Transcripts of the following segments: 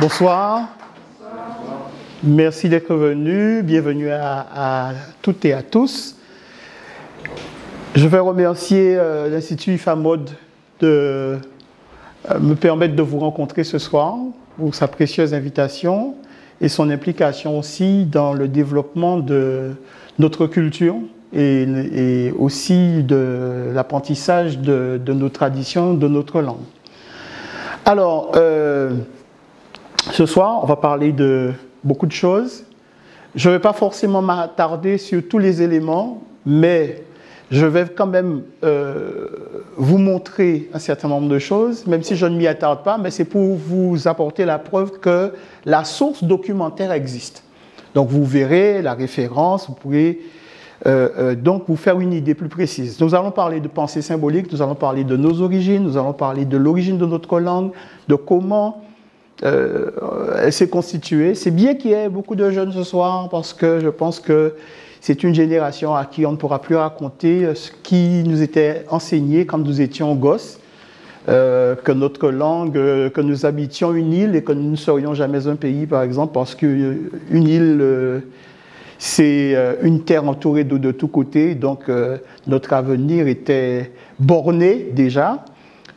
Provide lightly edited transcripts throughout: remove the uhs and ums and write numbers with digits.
Bonsoir. Merci d'être venu. Bienvenue à toutes et à tous. Je vais remercier l'Institut IFAMOD de me permettre de vous rencontrer ce soir pour sa précieuse invitation et son implication aussi dans le développement de notre culture et aussi de l'apprentissage de nos traditions, de notre langue. Alors, ce soir, on va parler de beaucoup de choses. Je ne vais pas forcément m'attarder sur tous les éléments, mais je vais quand même vous montrer un certain nombre de choses, même si je ne m'y attarde pas, mais c'est pour vous apporter la preuve que la source documentaire existe. Donc vous verrez la référence, vous pourrez donc vous faire une idée plus précise. Nous allons parler de pensée symbolique, nous allons parler de nos origines, nous allons parler de l'origine de notre langue, de comment elle s'est constituée. C'est bien qu'il y ait beaucoup de jeunes ce soir parce que je pense que c'est une génération à qui on ne pourra plus raconter ce qui nous était enseigné quand nous étions gosses, que notre langue, que nous habitions une île et que nous ne serions jamais un pays, par exemple, parce qu'une île, c'est une terre entourée d'eau de tous côtés, donc notre avenir était borné déjà,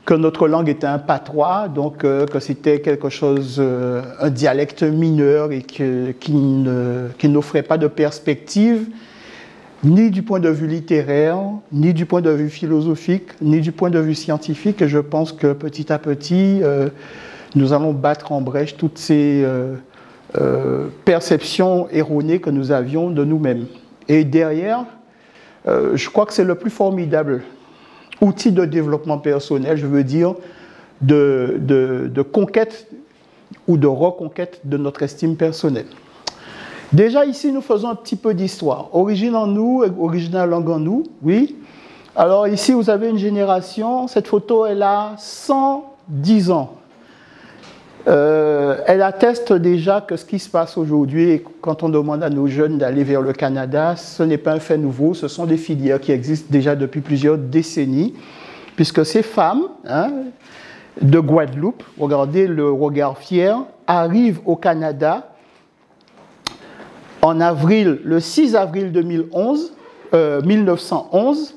que notre langue était un patois, donc que c'était quelque chose, un dialecte mineur et qui n'offrait pas de perspective, ni du point de vue littéraire, ni du point de vue philosophique, ni du point de vue scientifique. Et je pense que petit à petit, nous allons battre en brèche toutes ces perceptions erronées que nous avions de nous-mêmes. Et derrière, je crois que c'est le plus formidable outil de développement personnel, je veux dire, de conquête ou de reconquête de notre estime personnelle. Déjà ici, nous faisons un petit peu d'histoire. Origine en nous, originale langue en nous, oui. Alors ici, vous avez une génération, cette photo, elle a 110 ans. Elle atteste déjà que ce qui se passe aujourd'hui, quand on demande à nos jeunes d'aller vers le Canada, ce n'est pas un fait nouveau, ce sont des filières qui existent déjà depuis plusieurs décennies, puisque ces femmes de Guadeloupe, regardez le regard fier, arrivent au Canada en avril, le 6 avril 1911,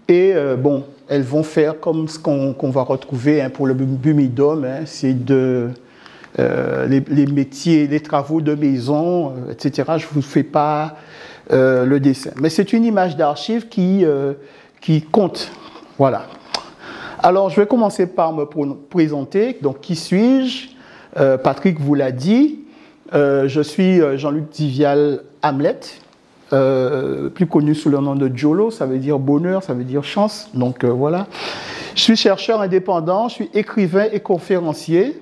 et bon, elles vont faire comme ce qu'on va retrouver pour le Bumidum, c'est les métiers, les travaux de maison, etc. Je ne vous fais pas le dessin. Mais c'est une image d'archive qui compte. Voilà. Alors, je vais commencer par me présenter. Donc, qui suis-je? Patrick vous l'a dit. Je suis Jean-Luc Divial Hamlet. Plus connu sous le nom de Jolo, ça veut dire bonheur, ça veut dire chance, donc voilà. Je suis chercheur indépendant, je suis écrivain et conférencier.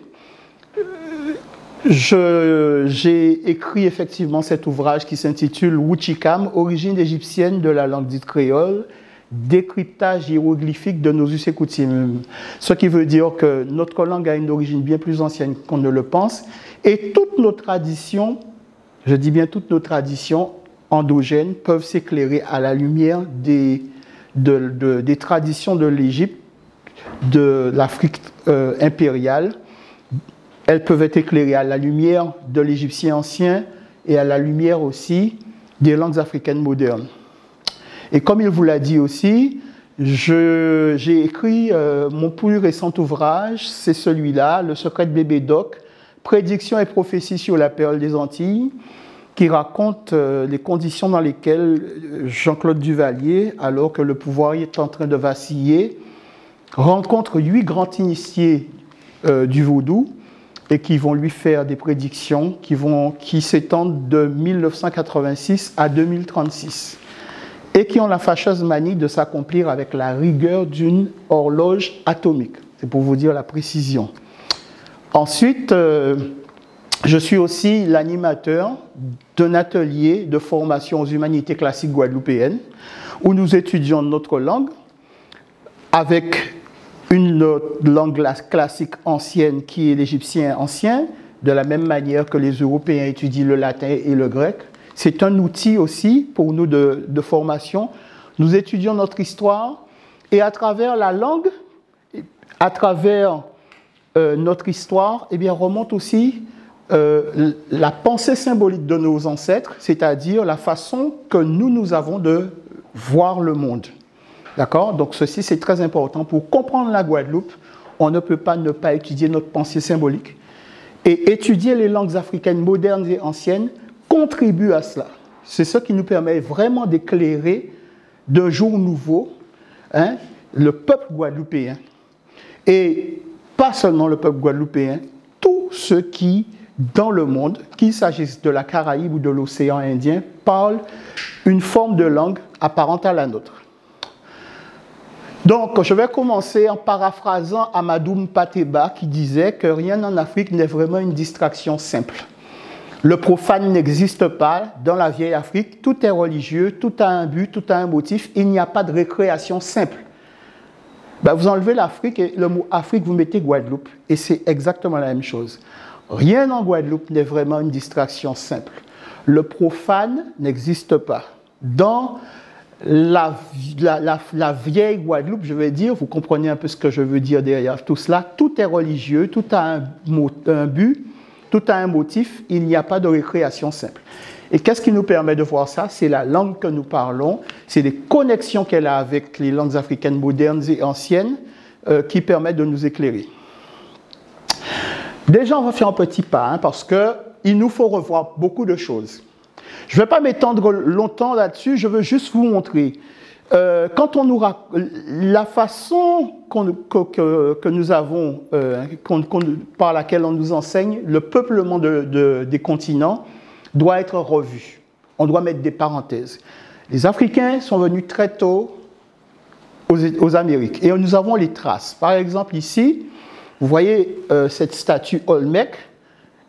J'ai écrit effectivement cet ouvrage qui s'intitule Wuchikam, origine égyptienne de la langue dite créole, décryptage hiéroglyphique de nos us et coutumes. Ce qui veut dire que notre langue a une origine bien plus ancienne qu'on ne le pense, et toutes nos traditions, je dis bien toutes nos traditions, endogènes peuvent s'éclairer à la lumière des traditions de l'Égypte, de l'Afrique impériale. Elles peuvent être éclairées à la lumière de l'Égyptien ancien et à la lumière aussi des langues africaines modernes. Et comme il vous l'a dit aussi, j'ai écrit mon plus récent ouvrage, c'est celui-là, Le secret de Bébé Doc, Prédictions et prophéties sur la perle des Antilles, qui raconte les conditions dans lesquelles Jean-Claude Duvalier, alors que le pouvoir est en train de vaciller, rencontre 8 grands initiés du vaudou et qui vont lui faire des prédictions qui s'étendent de 1986 à 2036 et qui ont la fâcheuse manie de s'accomplir avec la rigueur d'une horloge atomique. C'est pour vous dire la précision. Ensuite, je suis aussi l'animateur d'un atelier de formation aux humanités classiques guadeloupéennes où nous étudions notre langue avec une langue classique ancienne qui est l'égyptien ancien, de la même manière que les Européens étudient le latin et le grec. C'est un outil aussi pour nous de formation. Nous étudions notre histoire et à travers la langue, à travers notre histoire, eh bien, remonte aussi la pensée symbolique de nos ancêtres, c'est-à-dire la façon que nous avons de voir le monde. D'accord? Donc ceci, c'est très important. Pour comprendre la Guadeloupe, on ne peut pas ne pas étudier notre pensée symbolique. Et étudier les langues africaines modernes et anciennes contribue à cela. C'est ce qui nous permet vraiment d'éclairer d'un jour nouveau le peuple guadeloupéen. Et pas seulement le peuple guadeloupéen, tous ceux qui, dans le monde, qu'il s'agisse de la Caraïbe ou de l'océan Indien, parlent une forme de langue apparente à la nôtre. Donc, je vais commencer en paraphrasant Amadou Mpateba qui disait que rien en Afrique n'est vraiment une distraction simple. Le profane n'existe pas dans la vieille Afrique, tout est religieux, tout a un but, tout a un motif, il n'y a pas de récréation simple. Ben, vous enlevez l'Afrique et le mot Afrique, vous mettez Guadeloupe, et c'est exactement la même chose. Rien en Guadeloupe n'est vraiment une distraction simple. Le profane n'existe pas. Dans la vieille Guadeloupe, je vais dire, vous comprenez un peu ce que je veux dire derrière tout cela, tout est religieux, tout a un but, tout a un motif, il n'y a pas de récréation simple. Et qu'est-ce qui nous permet de voir ça? C'est la langue que nous parlons, c'est les connexions qu'elle a avec les langues africaines modernes et anciennes qui permettent de nous éclairer. Déjà, on va faire un petit pas, parce qu'il nous faut revoir beaucoup de choses. Je ne vais pas m'étendre longtemps là-dessus, je veux juste vous montrer. Quand on nous la façon que nous avons, par laquelle on nous enseigne, le peuplement des continents doit être revu. On doit mettre des parenthèses. Les Africains sont venus très tôt aux Amériques et nous avons les traces. Par exemple, ici, vous voyez cette statue Olmec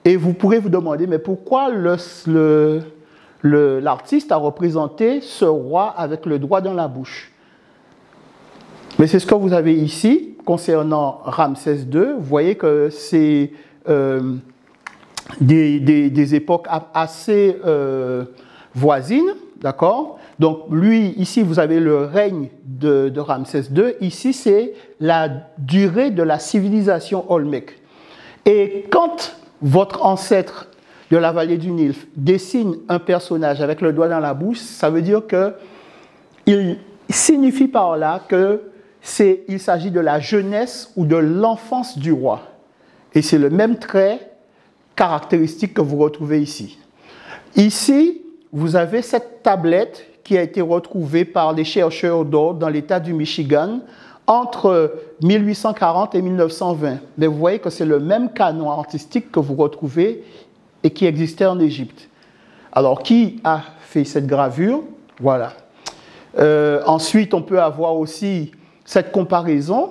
et vous pourrez vous demander, mais pourquoi l'artiste a représenté ce roi avec le doigt dans la bouche? Mais c'est ce que vous avez ici concernant Ramsès II. Vous voyez que c'est des époques assez voisines, d'accord? Donc lui, ici, vous avez le règne de Ramsès II. Ici, c'est la durée de la civilisation Olmec. Et quand votre ancêtre de la vallée du Nil dessine un personnage avec le doigt dans la bouche, ça veut dire qu'il signifie par là qu'il s'agit de la jeunesse ou de l'enfance du roi. Et c'est le même trait caractéristique que vous retrouvez ici. Ici, vous avez cette tablette qui a été retrouvée par les chercheurs d'or dans l'État du Michigan entre 1840 et 1920. Mais vous voyez que c'est le même canon artistique que vous retrouvez et qui existait en Égypte. Alors, qui a fait cette gravure? Voilà. Ensuite, on peut avoir aussi cette comparaison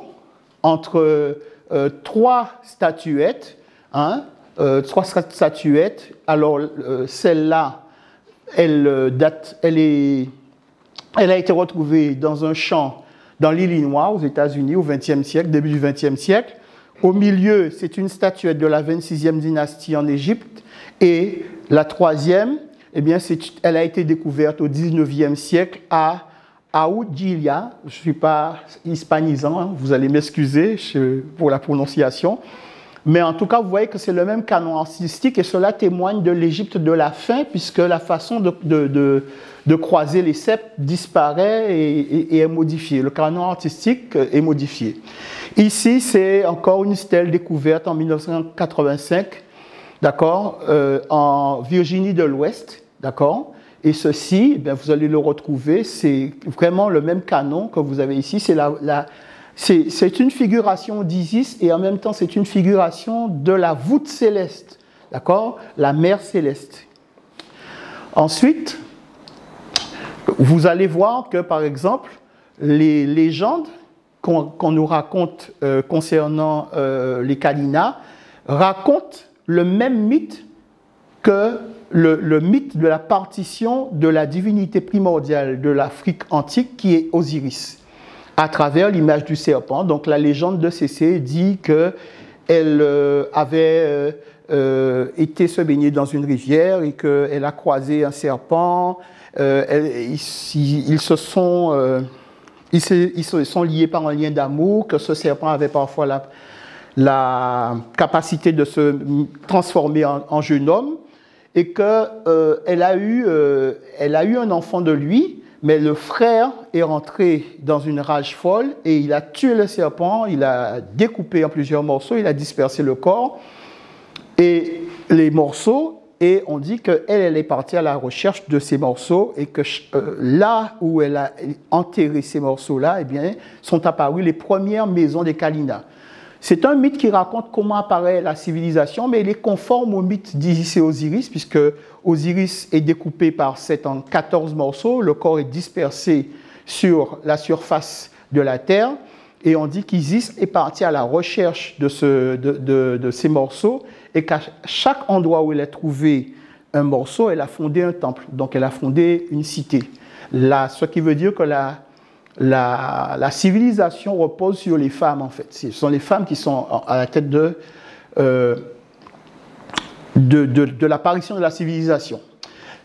entre trois statuettes. Trois statuettes. Alors, celle-là, elle a été retrouvée dans un champ dans l'Illinois, aux États-Unis, au XXe siècle, début du XXe siècle. Au milieu, c'est une statuette de la 26e dynastie en Égypte. Et la troisième, eh bien, elle a été découverte au 19e siècle à Aoudjilia. Je ne suis pas hispanisant, vous allez m'excuser pour la prononciation. Mais en tout cas, vous voyez que c'est le même canon artistique et cela témoigne de l'Égypte de la fin, puisque la façon de croiser les sceptres disparaît et est modifiée. Le canon artistique est modifié. Ici, c'est encore une stèle découverte en 1985, d'accord, en Virginie de l'Ouest, d'accord. Et ceci, eh bien, vous allez le retrouver, c'est vraiment le même canon que vous avez ici. C'est une figuration d'Isis et en même temps, c'est une figuration de la voûte céleste, d'accord, la mer céleste. Ensuite, vous allez voir que, par exemple, les légendes qu'on nous raconte concernant les Kalinas racontent le même mythe que le mythe de la partition de la divinité primordiale de l'Afrique antique qui est Osiris, à travers l'image du serpent. Donc la légende de Cécé dit qu'elle avait été se baigner dans une rivière et qu'elle a croisé un serpent. Ils se sont liés par un lien d'amour, que ce serpent avait parfois la capacité de se transformer en jeune homme et qu'elle a eu un enfant de lui, mais le frère est rentré dans une rage folle et il a tué le serpent, il a découpé en plusieurs morceaux, il a dispersé le corps et les morceaux. Et on dit qu'elle est partie à la recherche de ces morceaux et que là où elle a enterré ces morceaux-là, eh bien, sont apparues les premières maisons des Kalina. C'est un mythe qui raconte comment apparaît la civilisation, mais il est conforme au mythe d'Isis et Osiris, puisque Osiris est découpé par 7 en 14 morceaux, le corps est dispersé sur la surface de la Terre, et on dit qu'Isis est partie à la recherche de ces morceaux, et qu'à chaque endroit où elle a trouvé un morceau, elle a fondé un temple. Donc elle a fondé une cité. Là, ce qui veut dire que la civilisation repose sur les femmes, en fait. Ce sont les femmes qui sont à la tête de l'apparition de la civilisation.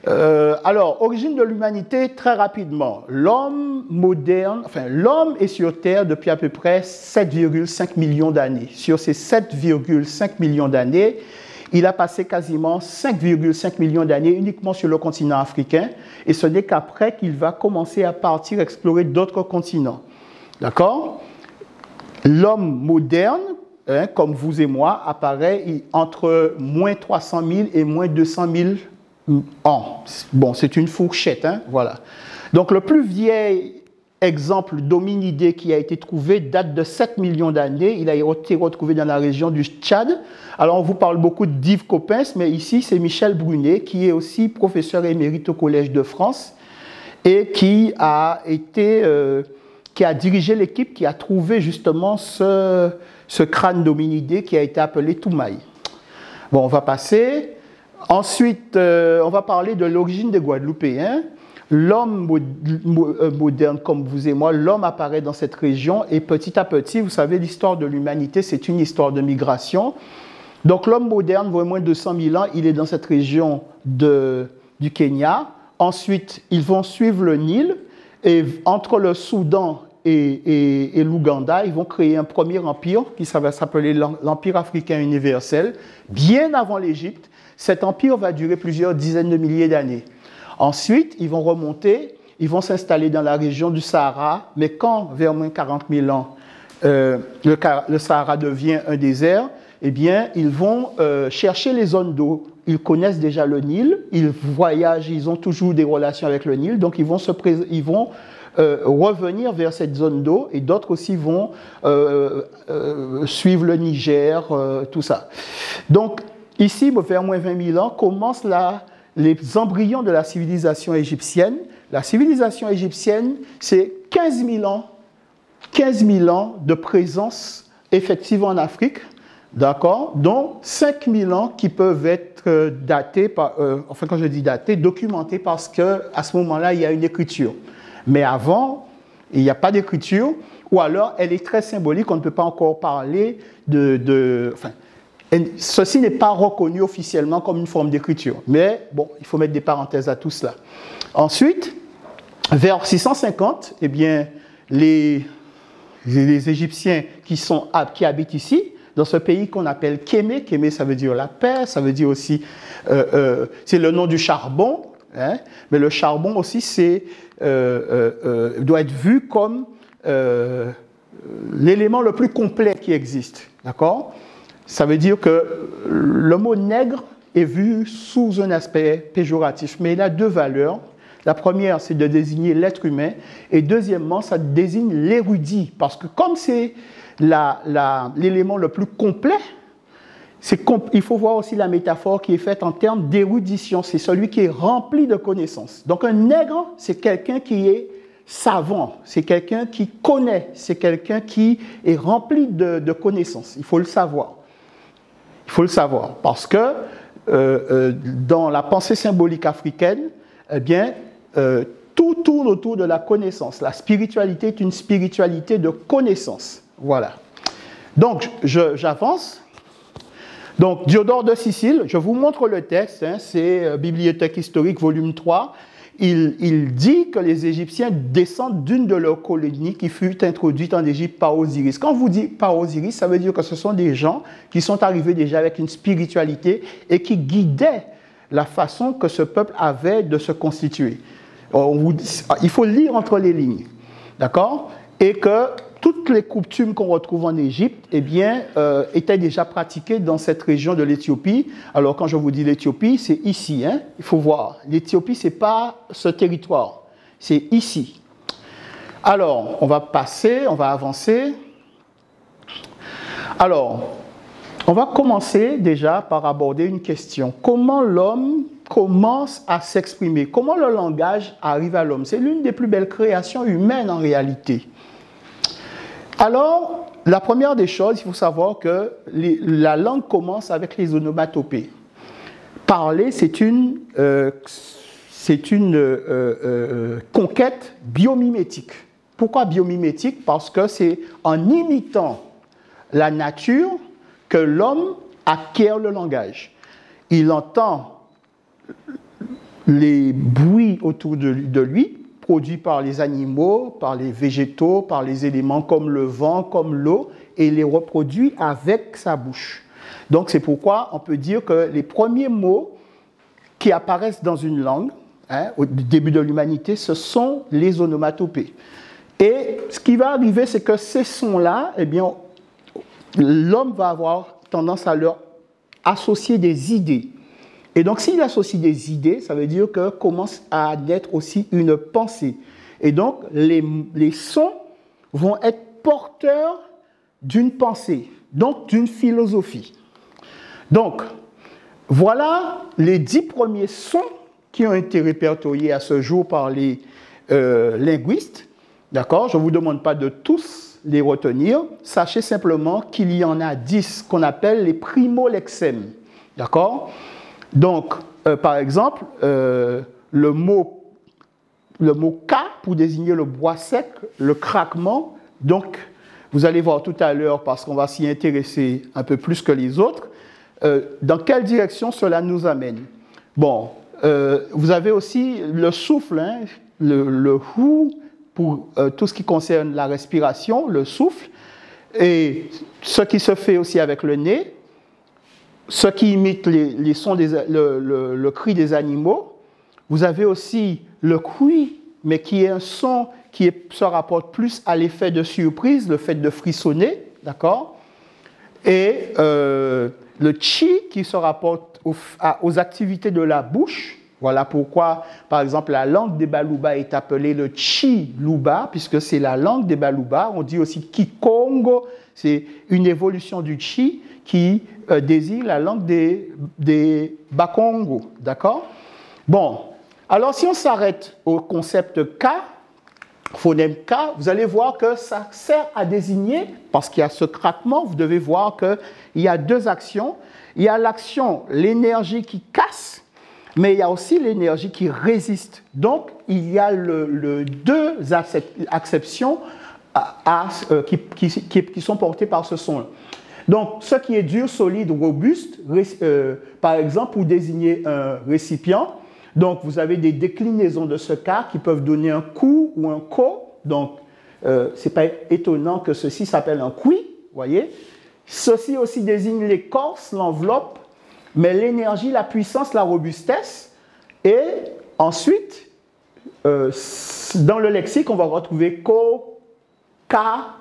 Alors, origine de l'humanité, très rapidement. L'homme moderne, enfin, l'homme est sur Terre depuis à peu près 7,5 millions d'années. Sur ces 7,5 millions d'années, il a passé quasiment 5,5 millions d'années uniquement sur le continent africain. Et ce n'est qu'après qu'il va commencer à partir explorer d'autres continents. D'accord? L'homme moderne, hein, comme vous et moi, apparaît entre moins 300 000 et moins 200 000 ans. Bon, c'est une fourchette, hein, voilà. Donc, le plus vieil exemple d'hominidé qui a été trouvé date de 7 millions d'années. Il a été retrouvé dans la région du Tchad. Alors, on vous parle beaucoup d'Yves Coppens, mais ici, c'est Michel Brunet, qui est aussi professeur émérite au Collège de France et qui a dirigé l'équipe qui a trouvé justement ce crâne d'hominidé qui a été appelé Toumaï. Bon, on va passer. Ensuite, on va parler de l'origine des Guadeloupéens. L'homme moderne, comme vous et moi, l'homme apparaît dans cette région et petit à petit, vous savez, l'histoire de l'humanité, c'est une histoire de migration. Donc l'homme moderne, vaut moins de 200 000 ans, il est dans cette région du Kenya. Ensuite, ils vont suivre le Nil et entre le Soudan et l'Ouganda, ils vont créer un premier empire qui va s'appeler l'Empire africain universel, bien avant l'Égypte. Cet empire va durer plusieurs dizaines de milliers d'années. Ensuite, ils vont remonter, ils vont s'installer dans la région du Sahara, mais quand, vers moins 40 000 ans, le Sahara devient un désert, eh bien, ils vont chercher les zones d'eau. Ils connaissent déjà le Nil, ils voyagent, ils ont toujours des relations avec le Nil, donc ils vont revenir vers cette zone d'eau, et d'autres aussi vont suivre le Niger, tout ça. Donc, ici, vers moins 20 000 ans, commencent les embryons de la civilisation égyptienne. La civilisation égyptienne, c'est 15 000 ans de présence effective en Afrique, d'accord, dont 5 000 ans qui peuvent être datés, enfin quand je dis datés, documentés parce qu'à ce moment-là, il y a une écriture. Mais avant, il n'y a pas d'écriture, ou alors elle est très symbolique, on ne peut pas encore parler enfin, ceci n'est pas reconnu officiellement comme une forme d'écriture. Mais bon, il faut mettre des parenthèses à tout cela. Ensuite, vers 650, eh bien, les Égyptiens qui habitent ici, dans ce pays qu'on appelle Kémé, Kémé ça veut dire la paix, ça veut dire aussi, c'est le nom du charbon, hein, mais le charbon aussi doit être vu comme l'élément le plus complet qui existe, d'accord ? Ça veut dire que le mot nègre est vu sous un aspect péjoratif, mais il a deux valeurs. La première, c'est de désigner l'être humain, et deuxièmement, ça désigne l'érudit, parce que comme c'est l'élément le plus complet, il faut voir aussi la métaphore qui est faite en termes d'érudition, c'est celui qui est rempli de connaissances. Donc un nègre, c'est quelqu'un qui est savant, c'est quelqu'un qui connaît, c'est quelqu'un qui est rempli de connaissances, il faut le savoir. Il faut le savoir, parce que dans la pensée symbolique africaine, eh bien, tout tourne autour de la connaissance. La spiritualité est une spiritualité de connaissance. Voilà. Donc, j'avance. Donc, Diodore de Sicile, je vous montre le texte, hein, c'est Bibliothèque historique, volume 3. il dit que les Égyptiens descendent d'une de leurs colonies qui fut introduite en Égypte par Osiris. Quand vous dites par Osiris, ça veut dire que ce sont des gens qui sont arrivés déjà avec une spiritualité et qui guidaient la façon que ce peuple avait de se constituer. Il faut lire entre les lignes, d'accord? Et que toutes les coutumes qu'on retrouve en Égypte, eh bien, étaient déjà pratiquées dans cette région de l'Éthiopie. Alors, quand je vous dis l'Éthiopie, c'est ici, hein? Il faut voir. L'Éthiopie, ce n'est pas ce territoire, c'est ici. Alors, on va passer, on va avancer. Alors, on va commencer déjà par aborder une question. Comment l'homme commence à s'exprimer? Comment le langage arrive à l'homme? C'est l'une des plus belles créations humaines en réalité. Alors, la première des choses, il faut savoir que la langue commence avec les onomatopées. Parler, c'est une conquête biomimétique. Pourquoi biomimétique? Parce que c'est en imitant la nature que l'homme acquiert le langage. Il entend les bruits autour de lui, produits par les animaux, par les végétaux, par les éléments comme le vent, comme l'eau, et les reproduit avec sa bouche. Donc c'est pourquoi on peut dire que les premiers mots qui apparaissent dans une langue, hein, au début de l'humanité, ce sont les onomatopées. Et ce qui va arriver, c'est que ces sons-là, eh bien, l'homme va avoir tendance à leur associer des idées. Et donc, s'il associe des idées, ça veut dire que commence à naître aussi une pensée. Et donc, les sons vont être porteurs d'une pensée, donc d'une philosophie. Donc, voilà les 10 premiers sons qui ont été répertoriés à ce jour par les linguistes. D'accord? Je ne vous demande pas de tous les retenir. Sachez simplement qu'il y en a 10 qu'on appelle les primo-lexèmes. D'accord? Donc, par exemple, le mot K pour désigner le bois sec, le craquement. Donc, vous allez voir tout à l'heure, parce qu'on va s'y intéresser un peu plus que les autres, dans quelle direction cela nous amène. Bon, vous avez aussi le souffle, hein, le hu pour tout ce qui concerne la respiration, le souffle, et ce qui se fait aussi avec le nez, ce qui imite les sons le cri des animaux. Vous avez aussi le cui, mais qui est un son qui se rapporte plus à l'effet de surprise, le fait de frissonner, d'accord? Et le chi qui se rapporte aux activités de la bouche. Voilà pourquoi, par exemple, la langue des Baluba est appelée le Chi-Luba, puisque c'est la langue des Baluba. On dit aussi Kikongo, c'est une évolution du Chi qui désigne la langue des Bakongo, d'accord? Bon, alors si on s'arrête au concept K, phonème K, vous allez voir que ça sert à désigner, parce qu'il y a ce craquement, vous devez voir qu'il y a deux actions. Il y a l'action, l'énergie qui casse, mais il y a aussi l'énergie qui résiste. Donc, il y a deux acceptions qui sont portées par ce son-là. Donc, ce qui est dur, solide, robuste, par exemple, pour désigner un récipient, donc vous avez des déclinaisons de ce cas qui peuvent donner un coup ou un ko. Donc, ce n'est pas étonnant que ceci s'appelle un kui, voyez. Ceci aussi désigne l'écorce, l'enveloppe, mais l'énergie, la puissance, la robustesse. Et ensuite, dans le lexique, on va retrouver ko, ka,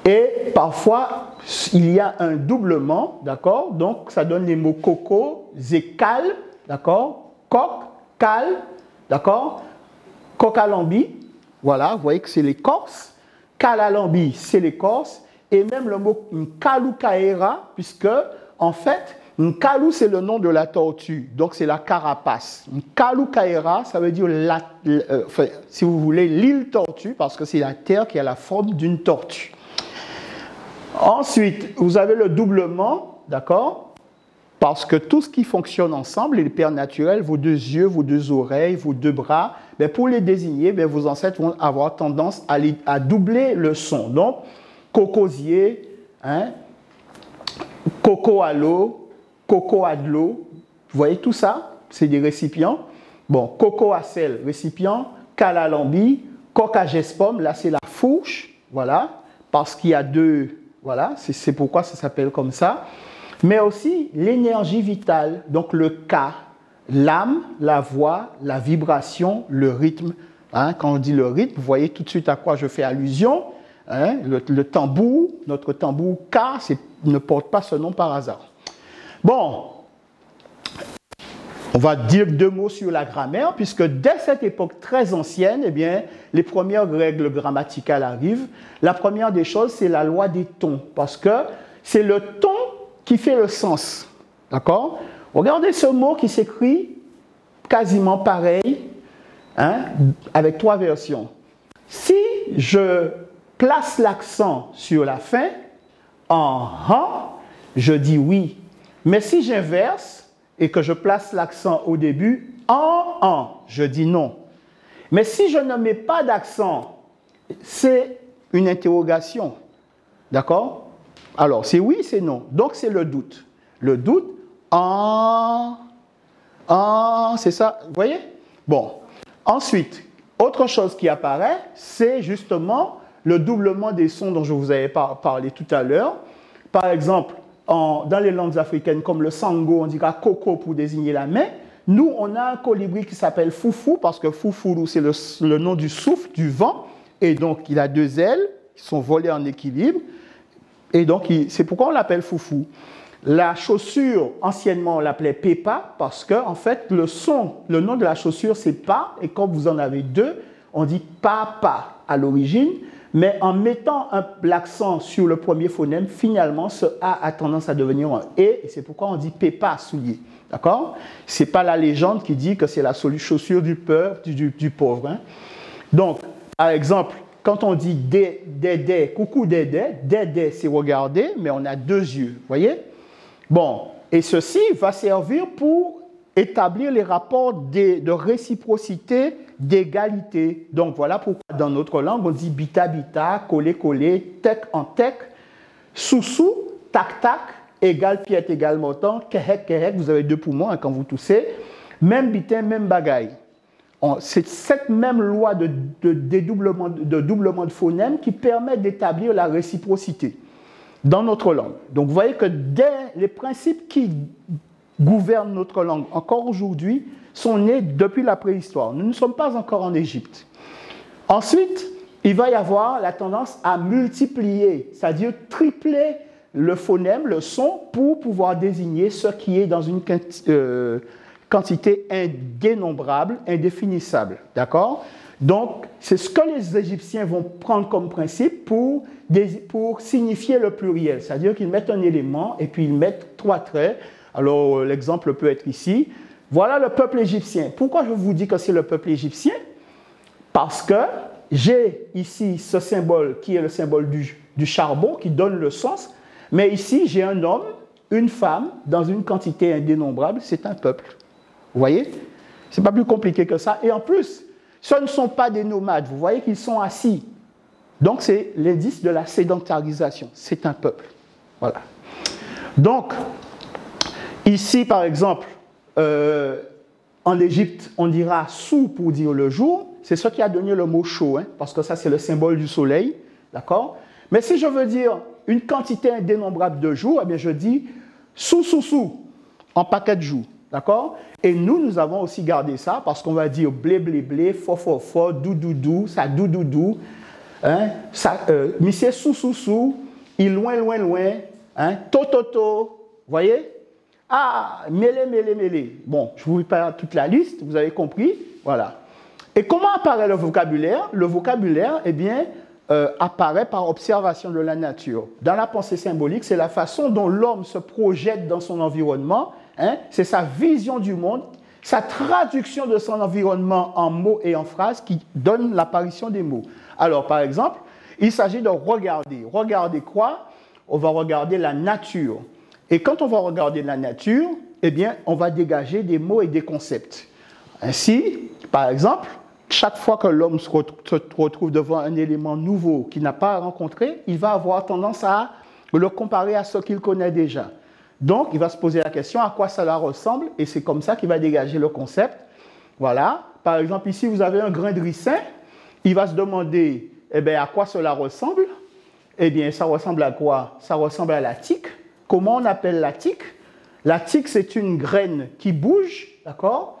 et parfois, il y a un doublement, d'accord? Donc, ça donne les mots coco, zécal, d'accord? Coq, cal, d'accord? Cocalambi, voilà, vous voyez que c'est l'écorce. Calalambi, c'est l'écorce. Et même le mot nkalukaera, puisque, en fait, nkalu, c'est le nom de la tortue. Donc, c'est la carapace. Nkalukaera, ça veut dire, si vous voulez, l'île tortue, parce que c'est la terre qui a la forme d'une tortue. Ensuite, vous avez le doublement, d'accord? Parce que tout ce qui fonctionne ensemble, les paires naturelles, vos deux yeux, vos deux oreilles, vos deux bras, bien, pour les désigner, bien, vos ancêtres vont avoir tendance à doubler le son. Donc, cocosier, hein? Coco à l'eau, coco à de l'eau, vous voyez tout ça, c'est des récipients. Bon, coco à sel, récipient, calalambi, coque à gespom, là c'est la fourche, voilà, parce qu'il y a deux, voilà, c'est pourquoi ça s'appelle comme ça. Mais aussi l'énergie vitale, donc le Ka, l'âme, la voix, la vibration, le rythme. Hein, quand on dit le rythme, vous voyez tout de suite à quoi je fais allusion. Hein, le tambour, notre tambour Ka, ne porte pas ce nom par hasard. Bon, on va dire deux mots sur la grammaire, puisque dès cette époque très ancienne, eh bien, les premières règles grammaticales arrivent. La première des choses, c'est la loi des tons, parce que c'est le ton qui fait le sens. D'accord? Regardez ce mot qui s'écrit quasiment pareil, hein, avec trois versions. Si je place l'accent sur la fin, en « han », je dis oui. Mais si j'inverse, et que je place l'accent au début, en, je dis non. Mais si je ne mets pas d'accent, c'est une interrogation. D'accord? Alors, c'est oui, c'est non. Donc, c'est le doute. Le doute, c'est ça, vous voyez? Bon. Ensuite, autre chose qui apparaît, c'est justement le doublement des sons dont je vous avais parlé tout à l'heure. Par exemple, dans les langues africaines, comme le sango, on dira coco pour désigner la main. Nous, on a un colibri qui s'appelle foufou, parce que foufou, c'est le nom du souffle, du vent. Et donc, il a deux ailes qui sont volées en équilibre. Et donc, c'est pourquoi on l'appelle foufou. La chaussure, anciennement, on l'appelait pépa, parce que, en fait, le nom de la chaussure, c'est pas. Et quand vous en avez deux, on dit papa à l'origine. Mais en mettant l'accent sur le premier phonème, finalement, ce A a tendance à devenir un E, et c'est pourquoi on dit pépa, soulier. D'accord? Ce n'est pas la légende qui dit que c'est la chaussure du pauvre. Hein? Donc, par exemple, quand on dit dédé, coucou dédé, dédé, c'est regarder, mais on a deux yeux. Vous voyez? Bon, et ceci va servir pour établir les rapports de réciprocité, d'égalité. Donc voilà pourquoi dans notre langue on dit bita bita, collé collé, tec en tec, sous sous, tac tac, égal piète égal montant, kehek kehek, vous avez deux poumons hein, quand vous toussez, même bitin, même bagaille. C'est cette même loi de doublement de phonèmes qui permet d'établir la réciprocité dans notre langue. Donc vous voyez que dès les principes qui gouvernent notre langue encore aujourd'hui sont nés depuis la préhistoire. Nous ne sommes pas encore en Égypte. Ensuite, il va y avoir la tendance à multiplier, c'est-à-dire tripler le phonème, le son, pour pouvoir désigner ce qui est dans une quantité indénombrable, indéfinissable. D'accord? Donc, c'est ce que les Égyptiens vont prendre comme principe pour signifier le pluriel. C'est-à-dire qu'ils mettent un élément et puis ils mettent trois traits. Alors, l'exemple peut être ici. Voilà le peuple égyptien. Pourquoi je vous dis que c'est le peuple égyptien? Parce que j'ai ici ce symbole qui est le symbole du charbon qui donne le sens. Mais ici, j'ai un homme, une femme, dans une quantité indénombrable. C'est un peuple. Vous voyez? Ce n'est pas plus compliqué que ça. Et en plus, ce ne sont pas des nomades. Vous voyez qu'ils sont assis. Donc, c'est l'indice de la sédentarisation. C'est un peuple. Voilà. Donc, ici, par exemple, en Égypte, on dira sou pour dire le jour. C'est ce qui a donné le mot chaud, hein, parce que ça, c'est le symbole du soleil. D'accord? Mais si je veux dire une quantité indénombrable de jours, eh bien, je dis sou, en paquet de jours. D'accord? Et nous avons aussi gardé ça parce qu'on va dire blé, blé, blé, fo, dou, dou, dou, ça, dou, dou, dou. Hein? Monsieur sou, il loin, loin, loin. Hein? To. Voyez? Ah, mêlé. Bon, je vous parle toute la liste, vous avez compris. Voilà. Et comment apparaît le vocabulaire? Le vocabulaire, eh bien, apparaît par observation de la nature. Dans la pensée symbolique, c'est la façon dont l'homme se projette dans son environnement. Hein? C'est sa vision du monde, sa traduction de son environnement en mots et en phrases qui donne l'apparition des mots. Alors, par exemple, il s'agit de regarder. Regarder quoi? On va regarder la nature. Et quand on va regarder la nature, eh bien, on va dégager des mots et des concepts. Ainsi, par exemple, chaque fois que l'homme se retrouve devant un élément nouveau qu'il n'a pas rencontré, il va avoir tendance à le comparer à ce qu'il connaît déjà. Donc, il va se poser la question à quoi cela ressemble, et c'est comme ça qu'il va dégager le concept. Voilà. Par exemple, ici, vous avez un grain de ricin. Il va se demander eh bien, à quoi cela ressemble. Eh bien, ça ressemble à quoi? Ça ressemble à la tique. Comment on appelle la tique? La tique, c'est une graine qui bouge, d'accord?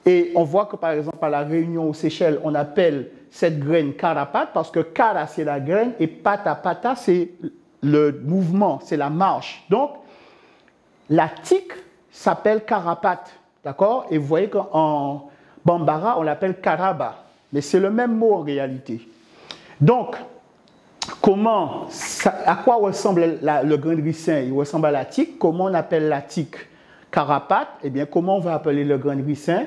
Et on voit que, par exemple, à la Réunion aux Seychelles, on appelle cette graine carapate parce que cara, c'est la graine et pata, pata, c'est le mouvement, c'est la marche. Donc, la tique s'appelle carapate, d'accord? Et vous voyez qu'en bambara, on l'appelle caraba. Mais c'est le même mot en réalité. Donc, à quoi ressemble le grain de ricin? Il ressemble à la tique. Comment on appelle la tique? Carapate. Eh bien, comment on va appeler le grain de ricin?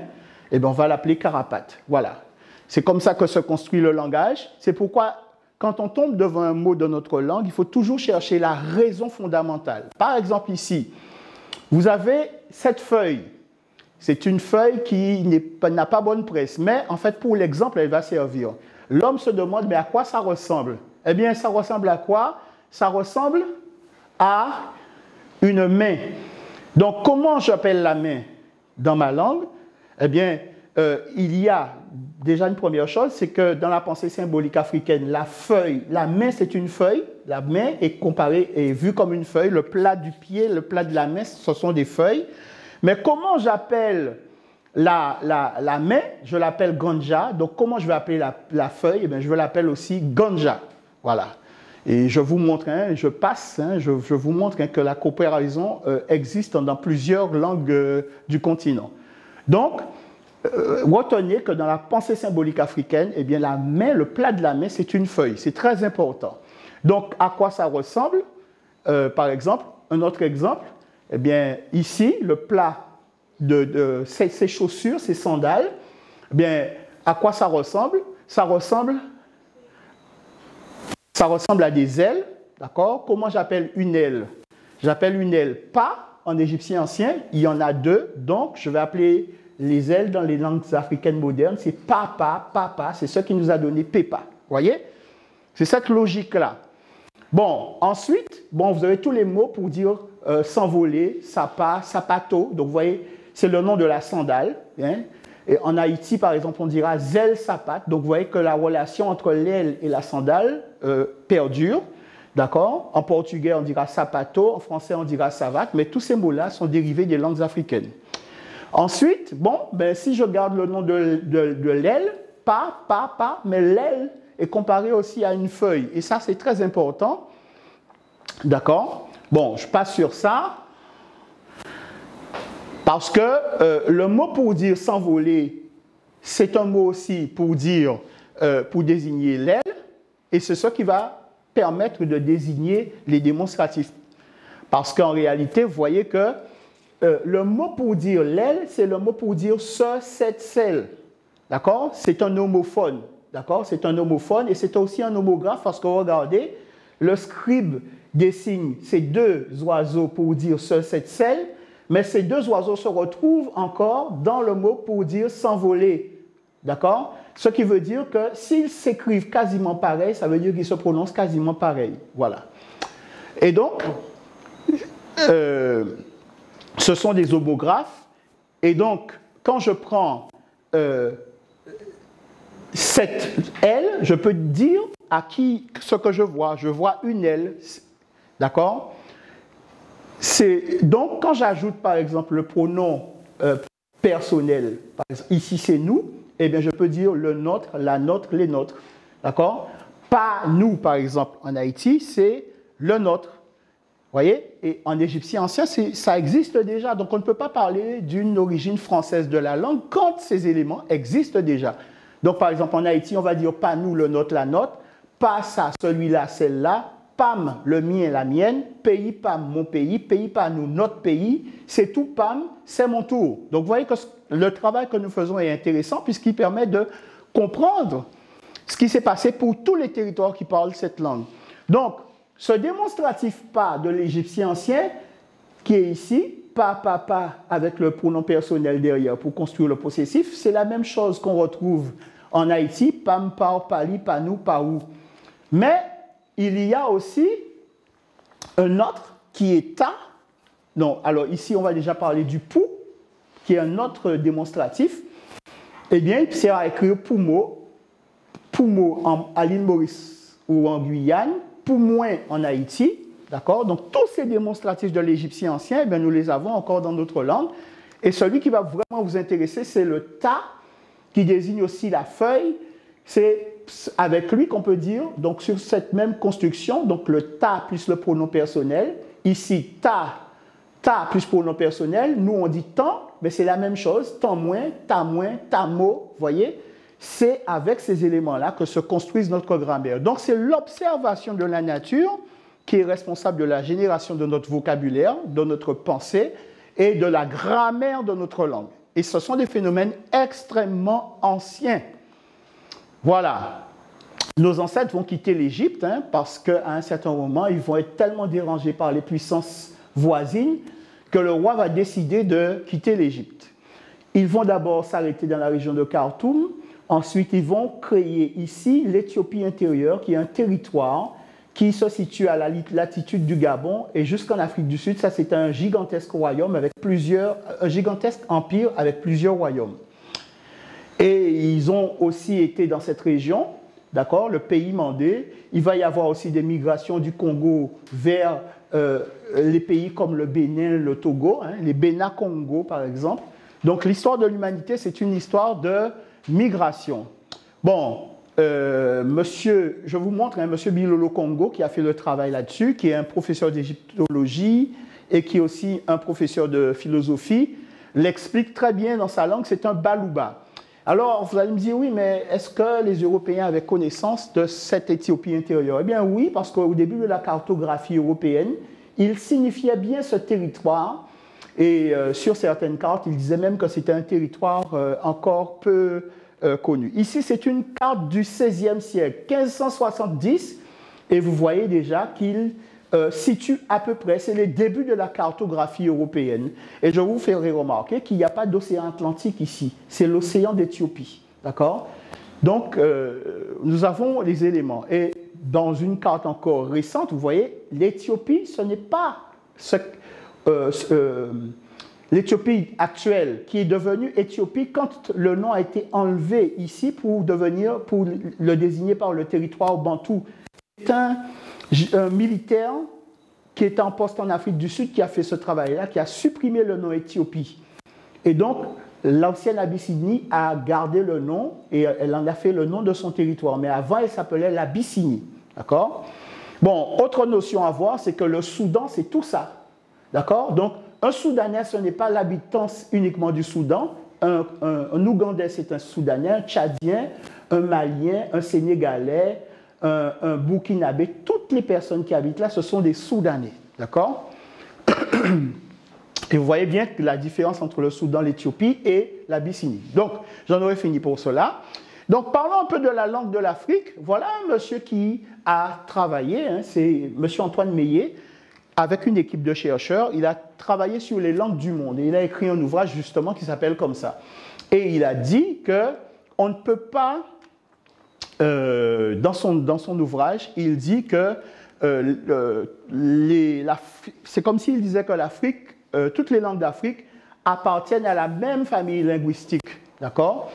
Eh bien, on va l'appeler carapate. Voilà. C'est comme ça que se construit le langage. C'est pourquoi, quand on tombe devant un mot de notre langue, il faut toujours chercher la raison fondamentale. Par exemple, ici, vous avez cette feuille. C'est une feuille qui n'a pas bonne presse. Mais, en fait, pour l'exemple, elle va servir. L'homme se demande, mais à quoi ça ressemble? Eh bien, ça ressemble à quoi? Ça ressemble à une main. Donc, comment j'appelle la main dans ma langue? Eh bien, il y a déjà une première chose, c'est que dans la pensée symbolique africaine, la feuille, la main, c'est une feuille. La main est vue comme une feuille. Le plat du pied, le plat de la main, ce sont des feuilles. Mais comment j'appelle la main? Je l'appelle ganja. Donc, comment je vais appeler la feuille? Eh bien, je vais l'appeler aussi ganja. Voilà. Et je vous montre, je vous montre que la comparaison existe dans plusieurs langues du continent. Donc, retenez que dans la pensée symbolique africaine, eh bien, la main, le plat de la main, c'est une feuille. C'est très important. Donc, à quoi ça ressemble? Par exemple, un autre exemple, eh bien, ici, le plat de ces chaussures, ces sandales, eh bien, à quoi ça ressemble? Ça ressemble à des ailes, d'accord? Comment j'appelle une aile? J'appelle une aile pa, en égyptien ancien, il y en a deux, donc je vais appeler les ailes dans les langues africaines modernes, c'est papa, papa, c'est ce qui nous a donné pepa, voyez? C'est cette logique-là. Bon, ensuite, vous avez tous les mots pour dire s'envoler, sapa, sapato, donc vous voyez, c'est le nom de la sandale, hein? Et en Haïti, par exemple, on dira zel sapat. Donc, vous voyez que la relation entre l'aile et la sandale perdure. D'accord? En portugais, on dira sapato. En français, on dira savate. Mais tous ces mots-là sont dérivés des langues africaines. Ensuite, si je garde le nom de l'aile, pas, mais l'aile est comparée aussi à une feuille. Et ça, c'est très important. D'accord? Bon, je passe sur ça. Parce que le mot pour dire s'envoler, c'est un mot aussi pour désigner l'aile, et c'est ce qui va permettre de désigner les démonstratifs. Parce qu'en réalité, vous voyez que le mot pour dire l'aile, c'est le mot pour dire ce, cette, celle. D'accord? C'est un homophone. D'accord? C'est un homophone et c'est aussi un homographe parce que regardez, le scribe dessine ces deux oiseaux pour dire ce, cette, celle. Mais ces deux oiseaux se retrouvent encore dans le mot pour dire s'envoler. D'accord? Ce qui veut dire que s'ils s'écrivent quasiment pareil, ça veut dire qu'ils se prononcent quasiment pareil. Voilà. Et donc, ce sont des homographes. Et donc, quand je prends cette aile, je peux dire à qui ce que je vois. Je vois une aile. D'accord? Donc, quand j'ajoute, par exemple, le pronom personnel, par exemple, ici c'est nous, eh bien, je peux dire le nôtre, la nôtre, les nôtres. D'accord? Pas nous, par exemple, en Haïti, c'est le nôtre. Vous voyez? Et en égyptien ancien, ça existe déjà. Donc, on ne peut pas parler d'une origine française de la langue quand ces éléments existent déjà. Donc, par exemple, en Haïti, on va dire pas nous, le nôtre, la nôtre, pas ça, celui-là, celle-là, PAM, le mien, la mienne, pays, PAM, mon pays, pays, pas nous, notre pays, c'est tout PAM, c'est mon tour. Donc, vous voyez que le travail que nous faisons est intéressant puisqu'il permet de comprendre ce qui s'est passé pour tous les territoires qui parlent cette langue. Donc, ce démonstratif pas de l'égyptien ancien, qui est ici, pas, avec le pronom personnel derrière pour construire le possessif, c'est la même chose qu'on retrouve en Haïti, PAM, par, pali, pas nous, pas où. Mais, il y a aussi un autre qui est ta. Non, alors ici, on va déjà parler du pou, qui est un autre démonstratif. eh bien, il sert à écrire Poumo à l'île Maurice ou en Guyane, Poumoin en Haïti, d'accord? Donc, tous ces démonstratifs de l'égyptien ancien, eh bien, nous les avons encore dans notre langue. Et celui qui va vraiment vous intéresser, c'est le ta, qui désigne aussi la feuille. C'est avec lui qu'on peut dire, donc sur cette même construction, donc le ta plus le pronom personnel, ici ta plus pronom personnel, nous on dit tant, mais c'est la même chose, tant moins, ta mot, voyez, c'est avec ces éléments-là que se construise notre grammaire. Donc c'est l'observation de la nature qui est responsable de la génération de notre vocabulaire, de notre pensée et de la grammaire de notre langue. Et ce sont des phénomènes extrêmement anciens. Voilà. Nos ancêtres vont quitter l'Égypte parce qu'à un certain moment, ils vont être tellement dérangés par les puissances voisines que le roi va décider de quitter l'Égypte. Ils vont d'abord s'arrêter dans la région de Khartoum. Ensuite, ils vont créer ici l'Éthiopie intérieure, qui est un territoire qui se situe à la latitude du Gabon et jusqu'en Afrique du Sud. Ça, c'est un gigantesque royaume avec un gigantesque empire avec plusieurs royaumes. Et ils ont aussi été dans cette région, d'accord, le pays mandé. Il va y avoir aussi des migrations du Congo vers les pays comme le Bénin, le Togo, les Bénin-Congo par exemple. Donc l'histoire de l'humanité, c'est une histoire de migration. Bon, je vous montre monsieur Bilolo Congo qui a fait le travail là-dessus, qui est un professeur d'égyptologie et qui est aussi un professeur de philosophie, l'explique très bien dans sa langue, c'est un Balouba. Alors, vous allez me dire, oui, mais est-ce que les Européens avaient connaissance de cette Éthiopie intérieure? Eh bien oui, parce qu'au début de la cartographie européenne, il signifiait bien ce territoire. Et sur certaines cartes, il disait même que c'était un territoire encore peu connu. Ici, c'est une carte du XVIe siècle, 1570, et vous voyez déjà qu'il situe à peu près, c'est les débuts de la cartographie européenne. Et je vous ferai remarquer qu'il n'y a pas d'océan Atlantique ici, c'est l'océan d'Éthiopie, d'accord? Donc, nous avons les éléments. Et dans une carte encore récente, vous voyez, l'Éthiopie, ce n'est pas l'Éthiopie actuelle qui est devenue Éthiopie quand le nom a été enlevé ici pour le désigner par le territoire bantou. C'est un militaire qui est en poste en Afrique du Sud qui a fait ce travail-là, qui a supprimé le nom Éthiopie. Et donc, l'ancienne Abyssinie a gardé le nom et elle en a fait le nom de son territoire. Mais avant, elle s'appelait l'Abyssinie. D'accord? Bon, autre notion à voir, c'est que le Soudan, c'est tout ça. D'accord? Donc, un Soudanais, ce n'est pas l'habitant uniquement du Soudan. Un Ougandais, c'est un Soudanais, un Tchadien, un Malien, un Sénégalais, un Burkinabé. Toutes les personnes qui habitent là, ce sont des Soudanais. D'accord? Et vous voyez bien que la différence entre le Soudan, l'Éthiopie et l'Abyssinie. Donc, j'en aurais fini pour cela. Donc, parlons un peu de la langue de l'Afrique. Voilà un monsieur qui a travaillé, c'est monsieur Antoine Meillet, avec une équipe de chercheurs. Il a travaillé sur les langues du monde et il a écrit un ouvrage justement qui s'appelle comme ça. Et il a dit qu'on ne peut pas, dans son ouvrage, il dit que c'est comme s'il disait que l'Afrique, toutes les langues d'Afrique appartiennent à la même famille linguistique. D'accord?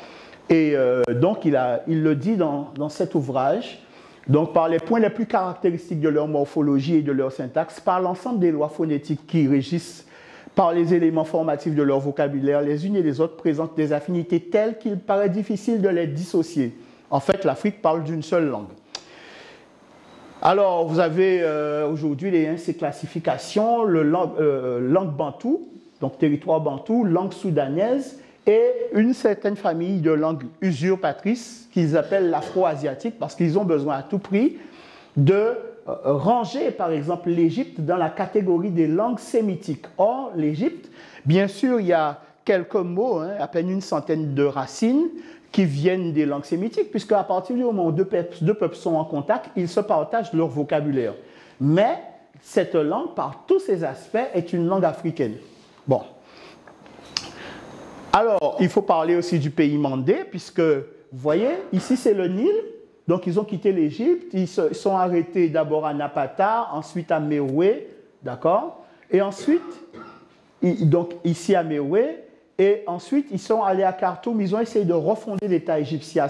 Et donc, il le dit dans cet ouvrage, donc par les points les plus caractéristiques de leur morphologie et de leur syntaxe, par l'ensemble des lois phonétiques qui régissent, par les éléments formatifs de leur vocabulaire, les unes et les autres présentent des affinités telles qu'il paraît difficile de les dissocier. En fait, l'Afrique parle d'une seule langue. Alors, vous avez aujourd'hui ces classifications, langue bantou, donc territoire bantou, langue soudanaise, et une certaine famille de langues usurpatrices qu'ils appellent l'afro-asiatique parce qu'ils ont besoin à tout prix de ranger, par exemple, l'Égypte dans la catégorie des langues sémitiques. Or, l'Égypte, bien sûr, il y a quelques mots, à peine une centaine de racines qui viennent des langues sémitiques, puisque à partir du moment où deux peuples sont en contact, ils se partagent leur vocabulaire. Mais cette langue, par tous ses aspects, est une langue africaine. Bon. Alors, il faut parler aussi du pays mandé, puisque, vous voyez, ici c'est le Nil, donc ils ont quitté l'Égypte, ils sont arrêtés d'abord à Napata, ensuite à Méoué, d'accord? Et ensuite, donc ici à Méoué, Et ensuite, ils sont allés à Khartoum, ils ont essayé de refonder l'État égyptien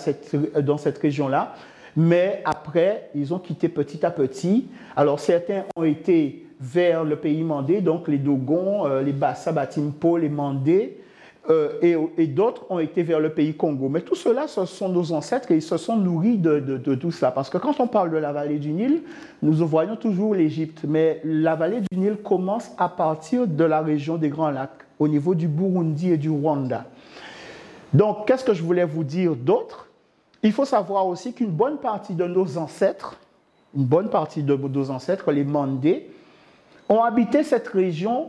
dans cette région-là. Mais après, ils ont quitté petit à petit. Alors, certains ont été vers le pays mandé, donc les Dogons, les Bassa, Batimpo, les Mandés, et d'autres ont été vers le pays Congo. Mais tout cela, ce sont nos ancêtres et ils se sont nourris de tout cela. Parce que quand on parle de la vallée du Nil, nous voyons toujours l'Égypte. Mais la vallée du Nil commence à partir de la région des Grands Lacs, au niveau du Burundi et du Rwanda. Donc, qu'est-ce que je voulais vous dire d'autre? Il faut savoir aussi qu'une bonne partie de nos ancêtres, les Mandés, ont habité cette région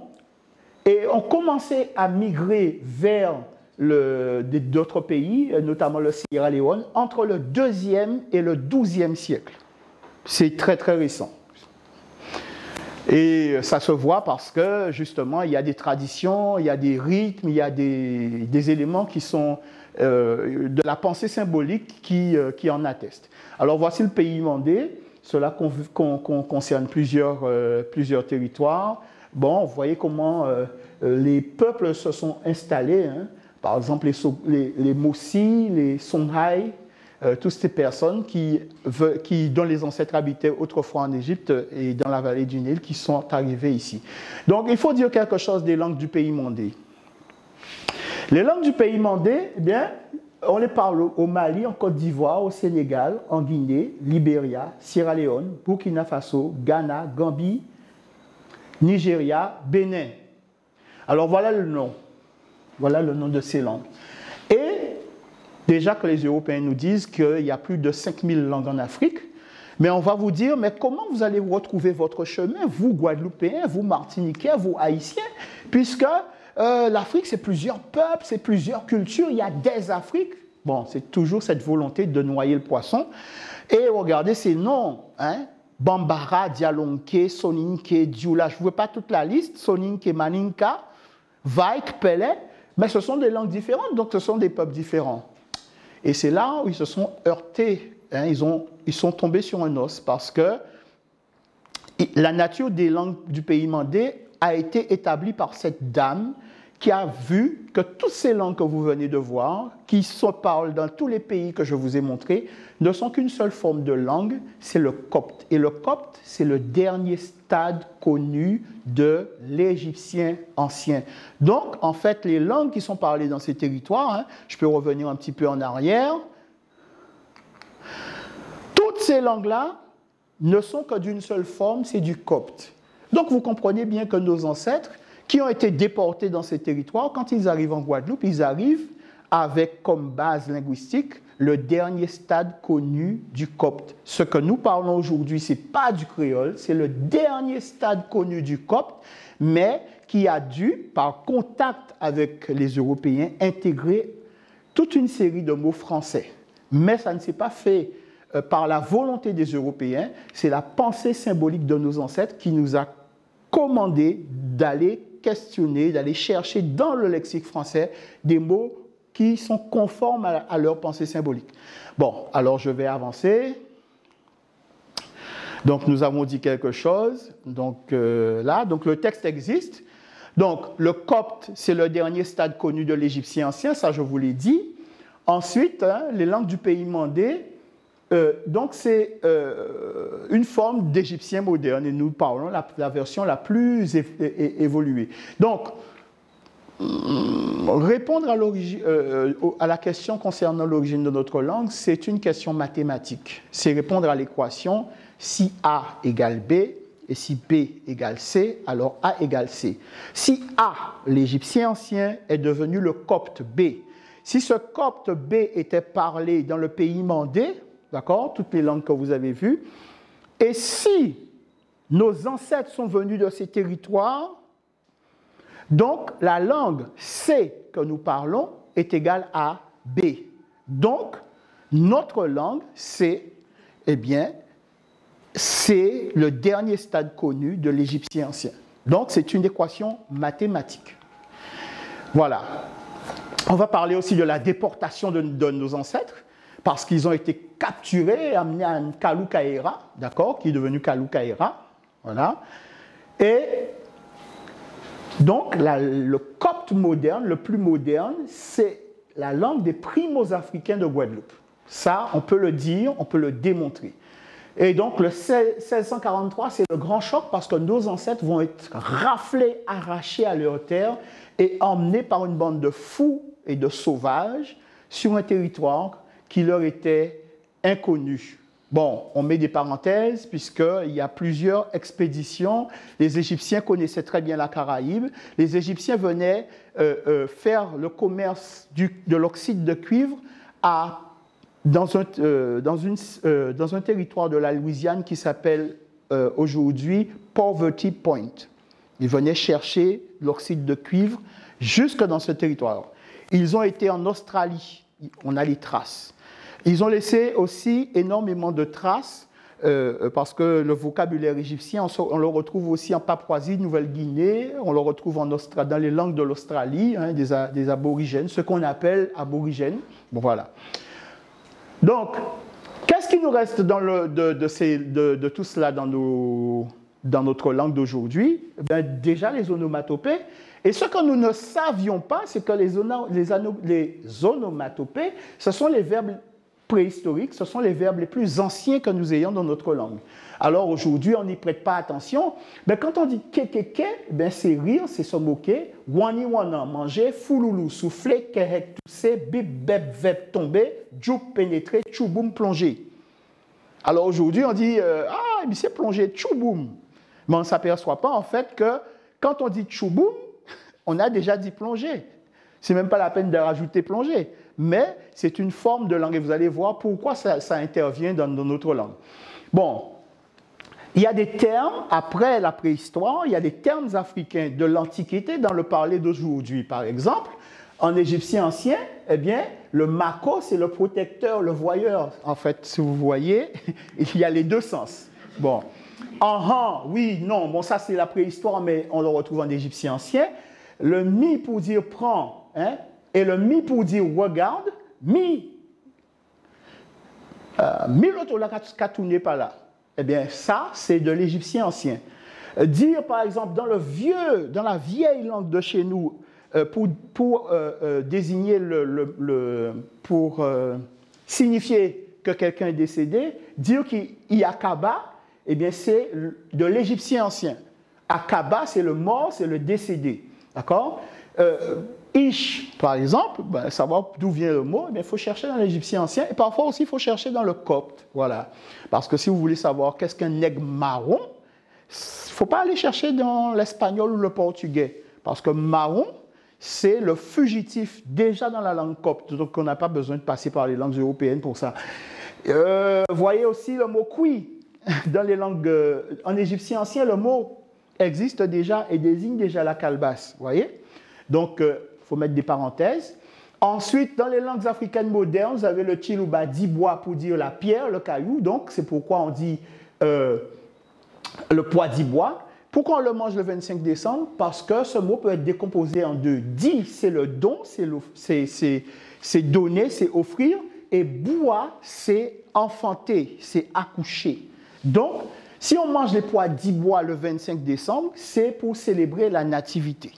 et ont commencé à migrer vers d'autres pays, notamment le Sierra Leone, entre le 2e et le 12e siècle. C'est très, très récent. Et ça se voit parce que, justement, il y a des traditions, il y a des rythmes, il y a des éléments qui sont de la pensée symbolique qui en attestent. Alors, voici le pays mandé. Cela concerne plusieurs territoires. Bon, vous voyez comment les peuples se sont installés. Hein. Par exemple, les Mossi, les Songhai, toutes ces personnes dont les ancêtres habitaient autrefois en Égypte et dans la vallée du Nil, qui sont arrivés ici. Donc, il faut dire quelque chose des langues du pays mandé. Les langues du pays mandé, eh bien, on les parle au Mali, en Côte d'Ivoire, au Sénégal, en Guinée, Libéria, Sierra Leone, Burkina Faso, Ghana, Gambie, Nigeria, Bénin. Alors, voilà le nom. Voilà le nom de ces langues. Et déjà que les Européens nous disent qu'il y a plus de 5000 langues en Afrique, mais on va vous dire, mais comment vous allez retrouver votre chemin, vous Guadeloupéens, vous Martiniquais, vous Haïtiens, puisque l'Afrique, c'est plusieurs peuples, c'est plusieurs cultures, il y a des Afriques. Bon, c'est toujours cette volonté de noyer le poisson. Et regardez ces noms, hein, Bambara, Dialonke, Soninke, Dioula, je ne veux pas toute la liste, Soninke, Maninka, Vaik, Pelé, mais ce sont des langues différentes, donc ce sont des peuples différents. Et c'est là où ils se sont heurtés, hein, ils sont tombés sur un os, parce que la nature des langues du pays mandé a été établie par cette dame qui a vu que toutes ces langues que vous venez de voir, qui se parlent dans tous les pays que je vous ai montrés, ne sont qu'une seule forme de langue, c'est le copte. Et le copte, c'est le dernier stade connu de l'égyptien ancien. Donc, en fait, les langues qui sont parlées dans ces territoires, hein, je peux revenir un petit peu en arrière, toutes ces langues-là ne sont que d'une seule forme, c'est du copte. Donc, vous comprenez bien que nos ancêtres, qui ont été déportés dans ces territoires, quand ils arrivent en Guadeloupe, ils arrivent avec comme base linguistique le dernier stade connu du copte. Ce que nous parlons aujourd'hui, ce n'est pas du créole, c'est le dernier stade connu du copte, mais qui a dû, par contact avec les Européens, intégrer toute une série de mots français. Mais ça ne s'est pas fait par la volonté des Européens, c'est la pensée symbolique de nos ancêtres qui nous a commandé d'aller questionner, d'aller chercher dans le lexique français des mots qui sont conformes à leur pensée symbolique. Bon, alors je vais avancer. Donc nous avons dit quelque chose. Donc là, donc le texte existe. Donc le copte, c'est le dernier stade connu de l'égyptien ancien, ça je vous l'ai dit. Ensuite, hein, les langues du pays mandé, donc c'est une forme d'égyptien moderne et nous parlons la version la plus évoluée. Donc, répondre à la question concernant l'origine de notre langue, c'est une question mathématique. C'est répondre à l'équation si A égale B et si B égale C, alors A égale C. Si A, l'égyptien ancien, est devenu le copte B, si ce copte B était parlé dans le pays mandé, d'accord, toutes les langues que vous avez vues. Et si nos ancêtres sont venus de ces territoires, donc la langue C que nous parlons est égale à B. Donc, notre langue C, eh bien, c'est le dernier stade connu de l'égyptien ancien. Donc, c'est une équation mathématique. Voilà. On va parler aussi de la déportation de nos ancêtres, parce qu'ils ont été capturés et amenés à Kalou Kaïra, d'accord, qui est devenu Kalou Kaïra, voilà. Et Donc, le copte moderne, le plus moderne, c'est la langue des primo-africains de Guadeloupe. Ça, on peut le dire, on peut le démontrer. Et donc, le 1643, c'est le grand choc parce que nos ancêtres vont être raflés, arrachés à leur terre et emmenés par une bande de fous et de sauvages sur un territoire qui leur était inconnu. Bon, on met des parenthèses puisqu'il y a plusieurs expéditions. Les Égyptiens connaissaient très bien la Caraïbe. Les Égyptiens venaient faire le commerce de l'oxyde de cuivre dans un territoire de la Louisiane qui s'appelle aujourd'hui Poverty Point. Ils venaient chercher l'oxyde de cuivre jusque dans ce territoire. Ils ont été en Australie. On a les traces. Ils ont laissé aussi énormément de traces parce que le vocabulaire égyptien, on le retrouve aussi en Papouasie, Nouvelle-Guinée, on le retrouve dans les langues de l'Australie, hein, des aborigènes, ce qu'on appelle aborigènes. Bon, voilà. Donc, qu'est-ce qui nous reste de tout cela dans notre langue d'aujourd'hui? Déjà les onomatopées. Et ce que nous ne savions pas, c'est que les onomatopées, ce sont les verbes préhistoriques, ce sont les verbes les plus anciens que nous ayons dans notre langue. Alors aujourd'hui, on n'y prête pas attention. Mais quand on dit kekeke, c'est rire, c'est se moquer. Wani wana, manger. Fouloulou, souffler. Kehek, tousser. Bip, bep, vep, tomber. Djouk, pénétrer. Tchouboum, plonger. Alors aujourd'hui, on dit mais c'est plonger, tchouboum. Mais on ne s'aperçoit pas en fait que quand on dit tchouboum, on a déjà dit plonger. C'est même pas la peine de rajouter plonger. Mais c'est une forme de langue et vous allez voir pourquoi ça intervient dans notre langue. Bon, il y a des termes, après la préhistoire, il y a des termes africains de l'Antiquité dans le parler d'aujourd'hui. Par exemple, en égyptien ancien, eh bien, le mako, c'est le protecteur, le voyeur. En fait, si vous voyez, il y a les deux sens. Bon, oui, non, bon, ça c'est la préhistoire, mais on le retrouve en égyptien ancien. Le mi pour dire prends, hein, et le mi pour dire regarde, l'autre la katouné par là. Eh bien, ça, c'est de l'égyptien ancien. Dire, par exemple, dans la vieille langue de chez nous, pour désigner pour signifier que quelqu'un est décédé, dire qu'il y a Kaba, eh bien, c'est de l'égyptien ancien. Akaba, c'est le mort, c'est le décédé. D'accord? Ish, par exemple, savoir d'où vient le mot, il faut chercher dans l'égyptien ancien et parfois aussi il faut chercher dans le copte. Voilà. Parce que si vous voulez savoir qu'est-ce qu'un nègre marron, il ne faut pas aller chercher dans l'espagnol ou le portugais. Parce que marron, c'est le fugitif déjà dans la langue copte. Donc on n'a pas besoin de passer par les langues européennes pour ça. Voyez aussi le mot kui. Dans les langues, en égyptien ancien, le mot existe déjà et désigne déjà la calebasse. Voyez? Donc, il faut mettre des parenthèses. Ensuite, dans les langues africaines modernes, vous avez le chiluba dibois pour dire la pierre, le caillou. Donc, c'est pourquoi on dit le poids d'ibois. Pourquoi on le mange le 25 décembre? Parce que ce mot peut être décomposé en deux. Di, c'est le don, c'est donner, c'est offrir. Et bois, c'est enfanter, c'est accoucher. Donc, si on mange les pois d'ibois le 25 décembre, c'est pour célébrer la nativité.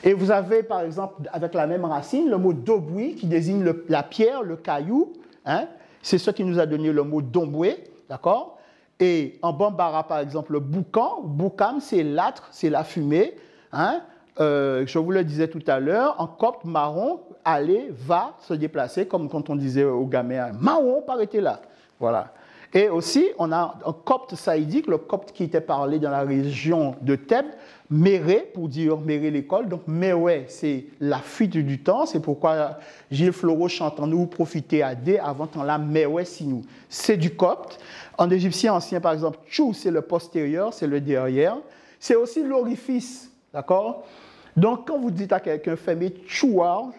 Et vous avez, par exemple, avec la même racine, le mot doboui qui désigne la pierre, le caillou. Hein? C'est ce qui nous a donné le mot domboué, d'accord? Et en bambara, par exemple, le boucan, boukam, c'est l'âtre, c'est la fumée. Hein? Je vous le disais tout à l'heure, en copte, marron, aller, va, se déplacer, comme quand on disait aux gamins, marron, arrêtez là. Voilà. Et aussi, on a un copte saïdique, le copte qui était parlé dans la région de Thèbes, Méré, pour dire Méré l'école. Donc, Méoué, c'est la fuite du temps. C'est pourquoi Gilles Floro chante en nous, profiter à dé, avant en la Méoué sinou. C'est du copte. En égyptien ancien, par exemple, Tchou, c'est le postérieur, c'est le derrière. C'est aussi l'orifice, d'accord? Donc, quand vous dites à quelqu'un fermer tchoua,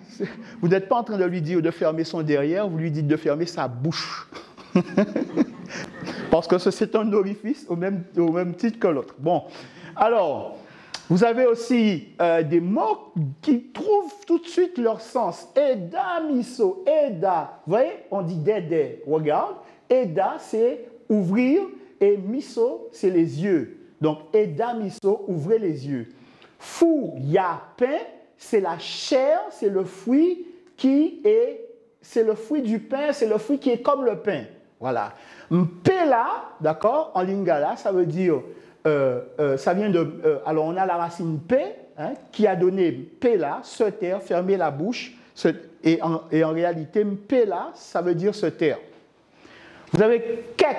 vous n'êtes pas en train de lui dire de fermer son derrière, vous lui dites de fermer sa bouche. Parce que c'est un orifice au même titre que l'autre. Bon, alors, vous avez aussi des mots qui trouvent tout de suite leur sens. Eda, miso, eda. Vous voyez, on dit dédé, regarde. Eda, c'est ouvrir et miso, c'est les yeux. Donc, eda, miso, ouvrez les yeux. Fou, ya, pain, c'est la chair, c'est le fruit qui est, c'est le fruit du pain, c'est le fruit qui est comme le pain. Voilà. Mpela, d'accord, en lingala, ça veut dire, ça vient de, alors on a la racine P, hein, qui a donné Pela, se taire, fermer la bouche, et en réalité, Mpela, ça veut dire se taire. Vous avez kek,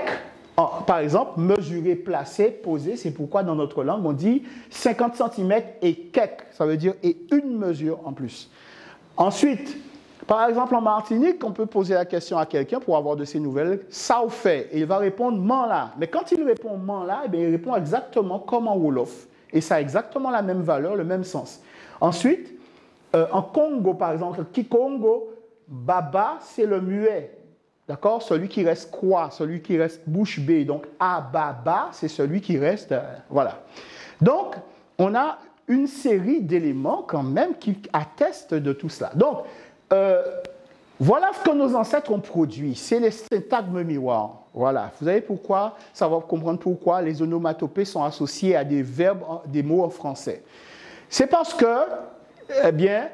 par exemple, mesurer, placer, poser, c'est pourquoi dans notre langue, on dit 50 cm et kek, ça veut dire et une mesure en plus. Ensuite, par exemple, en Martinique, on peut poser la question à quelqu'un pour avoir de ses nouvelles, ça ou fait, et il va répondre man là. Mais quand il répond man là, eh bien, il répond exactement comme en Wolof, et ça a exactement la même valeur, le même sens. Ensuite, en Congo, par exemple, Kikongo, baba, c'est le muet. D'accord? Celui qui reste quoi? Celui qui reste bouche bée. Donc, ababa, c'est celui qui reste... voilà. Donc, on a une série d'éléments quand même qui attestent de tout cela. Donc, voilà ce que nos ancêtres ont produit. C'est les syntagmes miroirs. Voilà. Vous savez pourquoi? Ça va comprendre pourquoi les onomatopées sont associées à des verbes, des mots en français. C'est parce que, eh bien,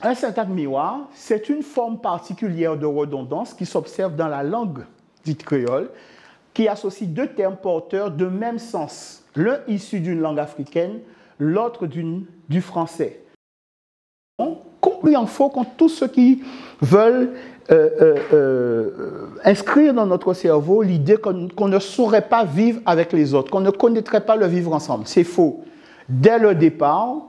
un syntagme miroir, c'est une forme particulière de redondance qui s'observe dans la langue dite créole, qui associe deux termes porteurs de même sens, l'un issu d'une langue africaine, l'autre du français. Il en faut contre tous ceux qui veulent inscrire dans notre cerveau l'idée qu'on ne saurait pas vivre avec les autres, qu'on ne connaîtrait pas le vivre ensemble. C'est faux. Dès le départ,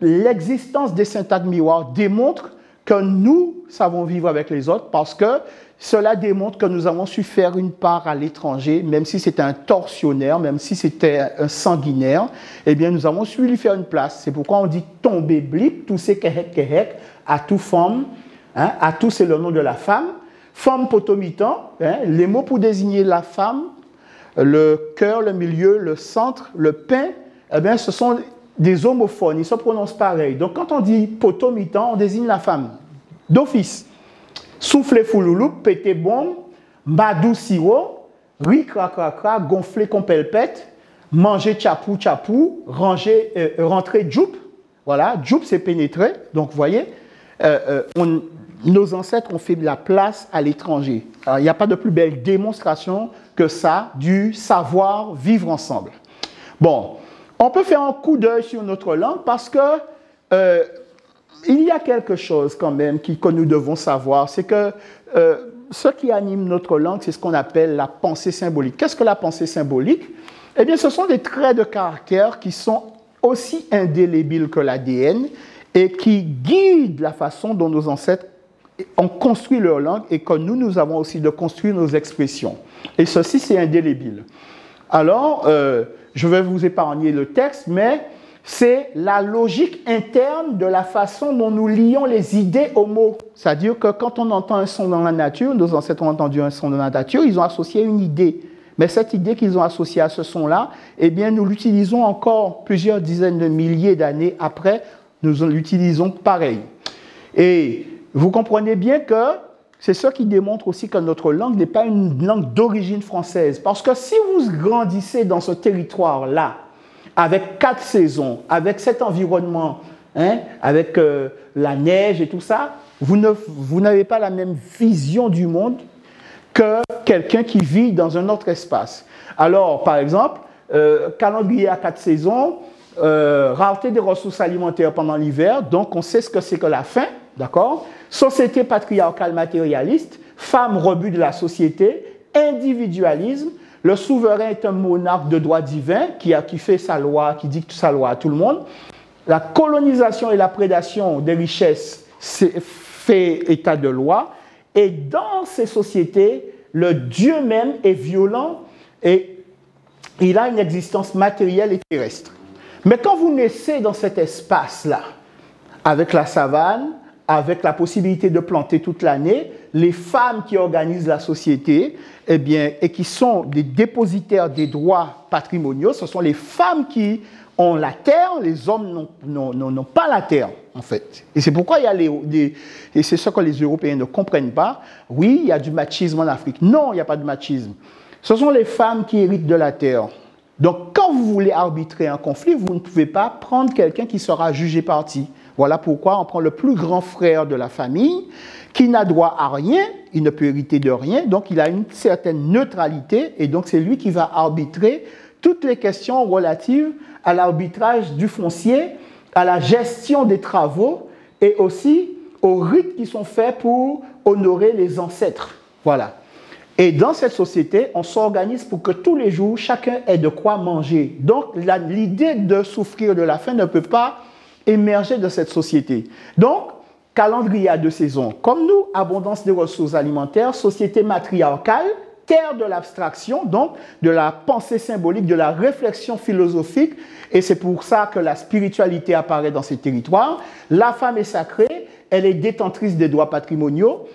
l'existence des syntagmes miroirs démontre que nous savons vivre avec les autres parce que cela démontre que nous avons su faire une part à l'étranger, même si c'était un tortionnaire, même si c'était un sanguinaire, eh bien nous avons su lui faire une place. C'est pourquoi on dit tomber blip, tout c'est kehek, à tout femme, hein, à tout c'est le nom de la femme, femme potomitan, hein, les mots pour désigner la femme, le cœur, le milieu, le centre, le pain, eh bien ce sont des homophones, ils se prononcent pareil. Donc quand on dit potomitan, on désigne la femme d'office. Souffler fouloulou, péter bombe, madou siro, ri kra, gonfler compelpette, manger tchapou, rentrer djoup. Voilà, djoup c'est pénétrer. Donc vous voyez, nos ancêtres ont fait de la place à l'étranger. Il n'y a pas de plus belle démonstration que ça du savoir vivre ensemble. Bon, on peut faire un coup d'œil sur notre langue parce que il y a quelque chose quand même que nous devons savoir, c'est que ce qui anime notre langue, c'est ce qu'on appelle la pensée symbolique. Qu'est-ce que la pensée symbolique? Eh bien, ce sont des traits de caractère qui sont aussi indélébiles que l'ADN et qui guident la façon dont nos ancêtres ont construit leur langue et que nous avons aussi de construire nos expressions. Et ceci, c'est indélébile. Alors, je vais vous épargner le texte, mais c'est la logique interne de la façon dont nous lions les idées aux mots. C'est-à-dire que quand on entend un son dans la nature, nos ancêtres ont entendu un son dans la nature, ils ont associé une idée. Mais cette idée qu'ils ont associée à ce son-là, eh bien, nous l'utilisons encore plusieurs dizaines de milliers d'années après, nous l'utilisons pareil. Et vous comprenez bien que c'est ce qui démontre aussi que notre langue n'est pas une langue d'origine française. Parce que si vous grandissez dans ce territoire-là, avec 4 saisons, avec cet environnement, hein, avec la neige et tout ça, vous n'avez pas la même vision du monde que quelqu'un qui vit dans un autre espace. Alors, par exemple, calendrier à 4 saisons, rareté des ressources alimentaires pendant l'hiver, donc on sait ce que c'est que la faim, d'accord? Société patriarcale matérialiste, femme rebut de la société, individualisme. Le souverain est un monarque de droit divin qui fait sa loi, qui dicte sa loi à tout le monde. La colonisation et la prédation des richesses fait état de loi. Et dans ces sociétés, le Dieu même est violent et il a une existence matérielle et terrestre. Mais quand vous naissez dans cet espace-là, avec la savane, avec la possibilité de planter toute l'année, les femmes qui organisent la société, eh bien, et qui sont des dépositaires des droits patrimoniaux, ce sont les femmes qui ont la terre, les hommes n'ont pas la terre, en fait. Et c'est pourquoi il y a et c'est ce que les Européens ne comprennent pas. Oui, il y a du machisme en Afrique. Non, il n'y a pas de machisme. Ce sont les femmes qui héritent de la terre. Donc, quand quand vous voulez arbitrer un conflit, vous ne pouvez pas prendre quelqu'un qui sera jugé parti. Voilà pourquoi on prend le plus grand frère de la famille, qui n'a droit à rien, il ne peut hériter de rien, donc il a une certaine neutralité, et donc c'est lui qui va arbitrer toutes les questions relatives à l'arbitrage du foncier, à la gestion des travaux, et aussi aux rites qui sont faits pour honorer les ancêtres. Voilà. Et dans cette société, on s'organise pour que tous les jours, chacun ait de quoi manger. Donc, l'idée de souffrir de la faim ne peut pas émerger de cette société. Donc, calendrier à 2 saisons. Comme nous, abondance des ressources alimentaires, société matriarcale, terre de l'abstraction, donc de la pensée symbolique, de la réflexion philosophique. Et c'est pour ça que la spiritualité apparaît dans ces territoires. La femme est sacrée, elle est détentrice des droits patrimoniaux.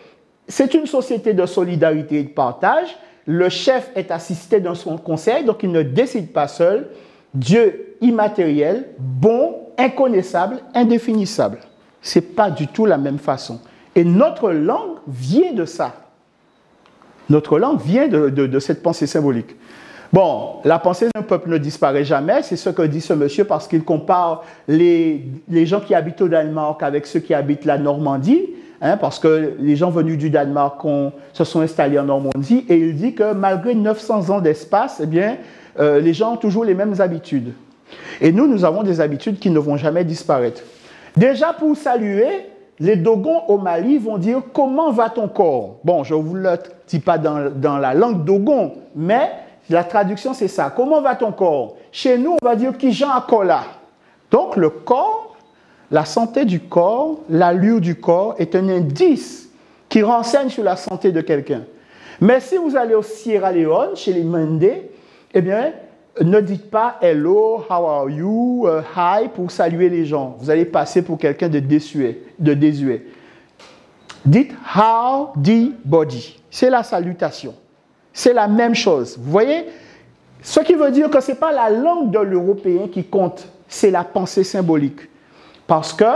C'est une société de solidarité et de partage. Le chef est assisté dans son conseil, donc il ne décide pas seul. Dieu immatériel, bon, inconnaissable, indéfinissable. Ce n'est pas du tout la même façon. Et notre langue vient de ça. Notre langue vient de cette pensée symbolique. Bon, la pensée d'un peuple ne disparaît jamais, c'est ce que dit ce monsieur parce qu'il compare les gens qui habitent au Danemark avec ceux qui habitent la Normandie, hein, parce que les gens venus du Danemark se sont installés en Normandie, et il dit que malgré 900 ans d'espace, eh bien, les gens ont toujours les mêmes habitudes. Et nous avons des habitudes qui ne vont jamais disparaître. Déjà, pour saluer, les Dogons au Mali vont dire « Comment va ton corps ?» Bon, je ne vous le dis pas dans la langue Dogon, mais la traduction, c'est ça. « Comment va ton corps ?» Chez nous, on va dire « Kijan Akola ». Donc, le corps, la santé du corps, l'allure du corps est un indice qui renseigne sur la santé de quelqu'un. Mais si vous allez au Sierra Leone, chez les Mandés, eh bien, ne dites pas « Hello, how are you, hi » pour saluer les gens. Vous allez passer pour quelqu'un de désuet. Dites « howdy body ». C'est la salutation. C'est la même chose. Vous voyez? Ce qui veut dire que ce n'est pas la langue de l'Européen qui compte, c'est la pensée symbolique. Parce que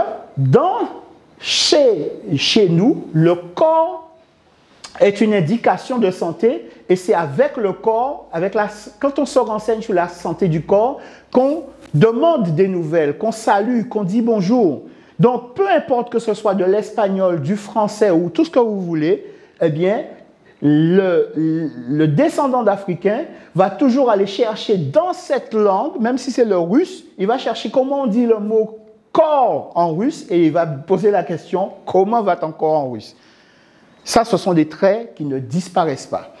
chez nous, le corps est une indication de santé, et c'est avec le corps, quand on se renseigne sur la santé du corps, qu'on demande des nouvelles, qu'on salue, qu'on dit bonjour. Donc, peu importe que ce soit de l'espagnol, du français ou tout ce que vous voulez, eh bien, le descendant d'Africain va toujours aller chercher dans cette langue, même si c'est le russe, il va chercher comment on dit le mot corps en russe, et il va poser la question, comment va ton corps en russe? Ça, ce sont des traits qui ne disparaissent pas.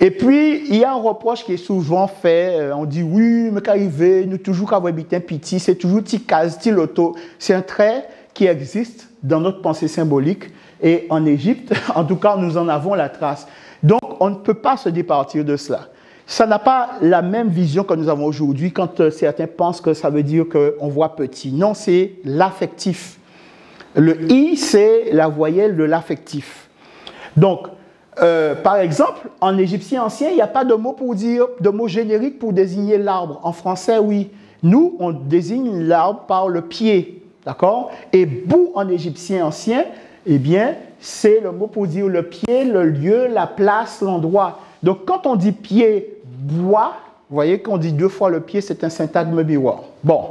Et puis, il y a un reproche qui est souvent fait. On dit, oui, mais qu'arriver, nous toujours qu'avoir un petit, c'est toujours ticaz, tiloto. C'est un trait qui existe dans notre pensée symbolique. Et en Égypte, en tout cas, nous en avons la trace. Donc, on ne peut pas se départir de cela. Ça n'a pas la même vision que nous avons aujourd'hui quand certains pensent que ça veut dire qu'on voit petit. Non, c'est l'affectif. Le « i », c'est la voyelle de l'affectif. Donc, par exemple, en égyptien ancien, il n'y a pas de mot générique pour désigner l'arbre. En français, oui. Nous, on désigne l'arbre par le pied, d'accord? Et bout en égyptien ancien, eh bien, c'est le mot pour dire le pied, le lieu, la place, l'endroit. Donc, quand on dit pied, bois, vous voyez qu'on dit 2 fois le pied, c'est un syntagme biwa. Bon.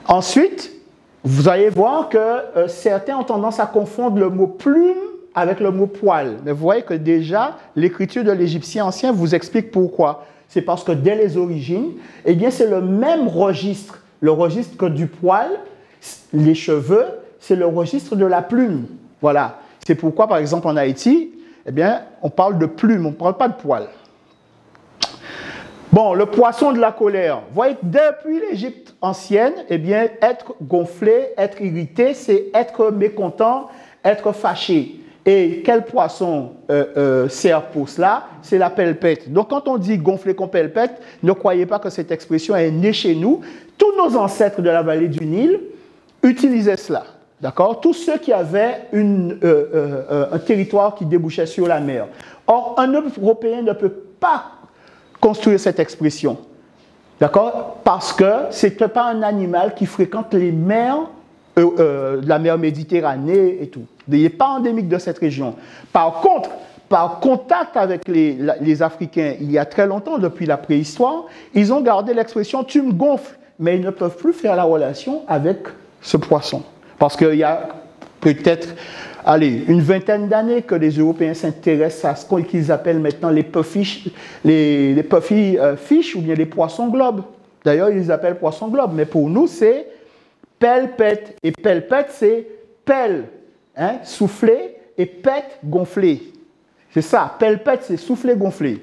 Ensuite, vous allez voir que certains ont tendance à confondre le mot plume avec le mot poil. Mais vous voyez que déjà, l'écriture de l'égyptien ancien vous explique pourquoi. C'est parce que dès les origines, eh bien, c'est le même registre. Le registre que du poil, les cheveux, c'est le registre de la plume. Voilà. C'est pourquoi, par exemple, en Haïti, eh bien, on parle de plume, on ne parle pas de poil. Bon, le poisson de la colère. Vous voyez que depuis l'Égypte ancienne, eh bien, être gonflé, être irrité, c'est être mécontent, être fâché. Et quel poisson sert pour cela? C'est la pelpette. Donc, quand on dit gonfler comme pelpette, ne croyez pas que cette expression est née chez nous. Tous nos ancêtres de la vallée du Nil utilisaient cela. D'accord? Tous ceux qui avaient un territoire qui débouchait sur la mer. Or, un Européen ne peut pas construire cette expression. D'accord? Parce que ce n'est pas un animal qui fréquente les mers, la mer Méditerranée et tout. Il n'est pas endémique de cette région. Par contre, par contact avec les Africains il y a très longtemps, depuis la préhistoire, ils ont gardé l'expression « tu me gonfles », mais ils ne peuvent plus faire la relation avec ce poisson. Parce qu'il y a peut-être, allez, une vingtaine d'années que les Européens s'intéressent à ce qu'ils appellent maintenant les puffies, les puffy fish ou bien les poissons globes. D'ailleurs, ils les appellent poissons globes, mais pour nous, c'est pelle-pète. Et pelle-pète, c'est pelle, hein, souffler, et pète, gonfler. C'est ça, pelle-pète, c'est souffler, gonfler.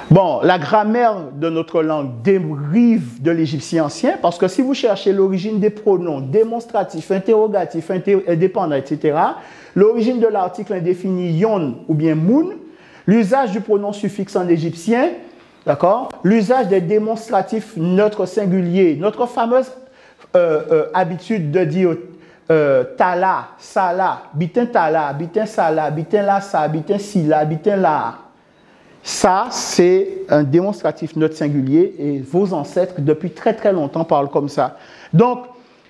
Bon, la grammaire de notre langue dérive de l'égyptien ancien, parce que si vous cherchez l'origine des pronoms démonstratifs, interrogatifs, indépendants, etc., l'origine de l'article indéfini yon ou bien moun, l'usage du pronom suffixe en égyptien, d'accord, l'usage des démonstratifs neutres singuliers, notre fameuse habitude de dire tala, sala, bitin tala, bitin sala, bitin lassa, bitin sila, bitin la. Ça, c'est un démonstratif neutre singulier et vos ancêtres, depuis très très longtemps, parlent comme ça. Donc,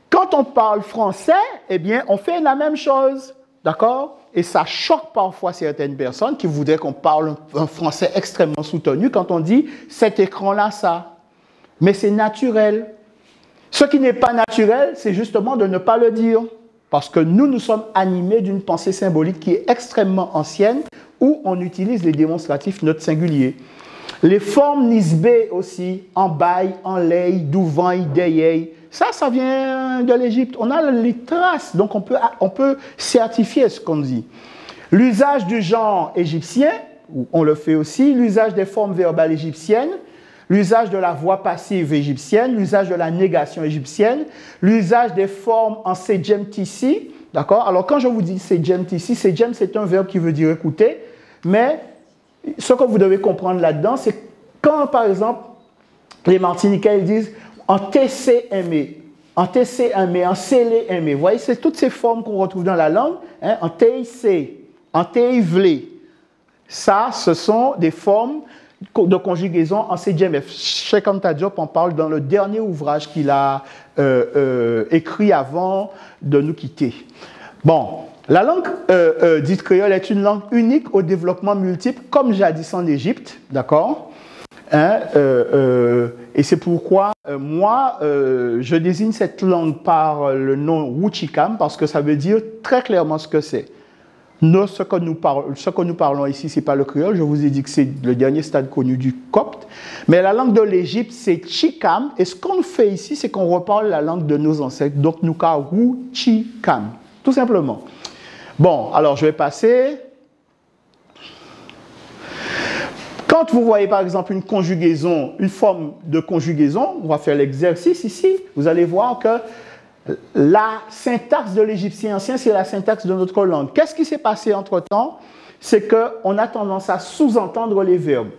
quand on parle français, eh bien, on fait la même chose, d'accord? Et ça choque parfois certaines personnes qui voudraient qu'on parle un français extrêmement soutenu quand on dit « cet écran-là, ça ». Mais c'est naturel. Ce qui n'est pas naturel, c'est justement de ne pas le dire. Parce que nous sommes animés d'une pensée symbolique qui est extrêmement ancienne, où on utilise les démonstratifs neutres singuliers. Les formes nisbé aussi, en bail, en lei, douvan, ideyei, ça vient de l'Égypte. On a les traces, donc on peut certifier ce qu'on dit. L'usage du genre égyptien, on le fait aussi, l'usage des formes verbales égyptiennes, l'usage de la voix passive égyptienne, l'usage de la négation égyptienne, l'usage des formes en sejem tisi, d'accord? Alors quand je vous dis sejem tisi, sejem c'est un verbe qui veut dire écouter, mais ce que vous devez comprendre là-dedans, c'est quand, par exemple, les Martiniquais ils disent en TCME, en TCME, en CLME, vous voyez, c'est toutes ces formes qu'on retrouve dans la langue, hein, en TIC, en TIVLE. Ça, ce sont des formes de conjugaison en CGMF. Cheikh Anta Diop en parle dans le dernier ouvrage qu'il a écrit avant de nous quitter. Bon, la langue dite créole est une langue unique au développement multiple, comme jadis en Égypte, d'accord? Hein, et c'est pourquoi moi, je désigne cette langue par le nom Wuchikam, parce que ça veut dire très clairement ce que c'est. Ce que nous parlons ici, ce n'est pas le créole. Je vous ai dit que c'est le dernier stade connu du copte. Mais la langue de l'Égypte, c'est Chikam. Et ce qu'on fait ici, c'est qu'on reparle la langue de nos ancêtres. Donc, nous avons Chikam, tout simplement. Bon, alors je vais passer. Quand vous voyez par exemple une conjugaison, une forme de conjugaison, on va faire l'exercice ici. Vous allez voir que la syntaxe de l'égyptien ancien, c'est la syntaxe de notre langue. Qu'est-ce qui s'est passé entre-temps? C'est qu'on a tendance à sous-entendre les verbes.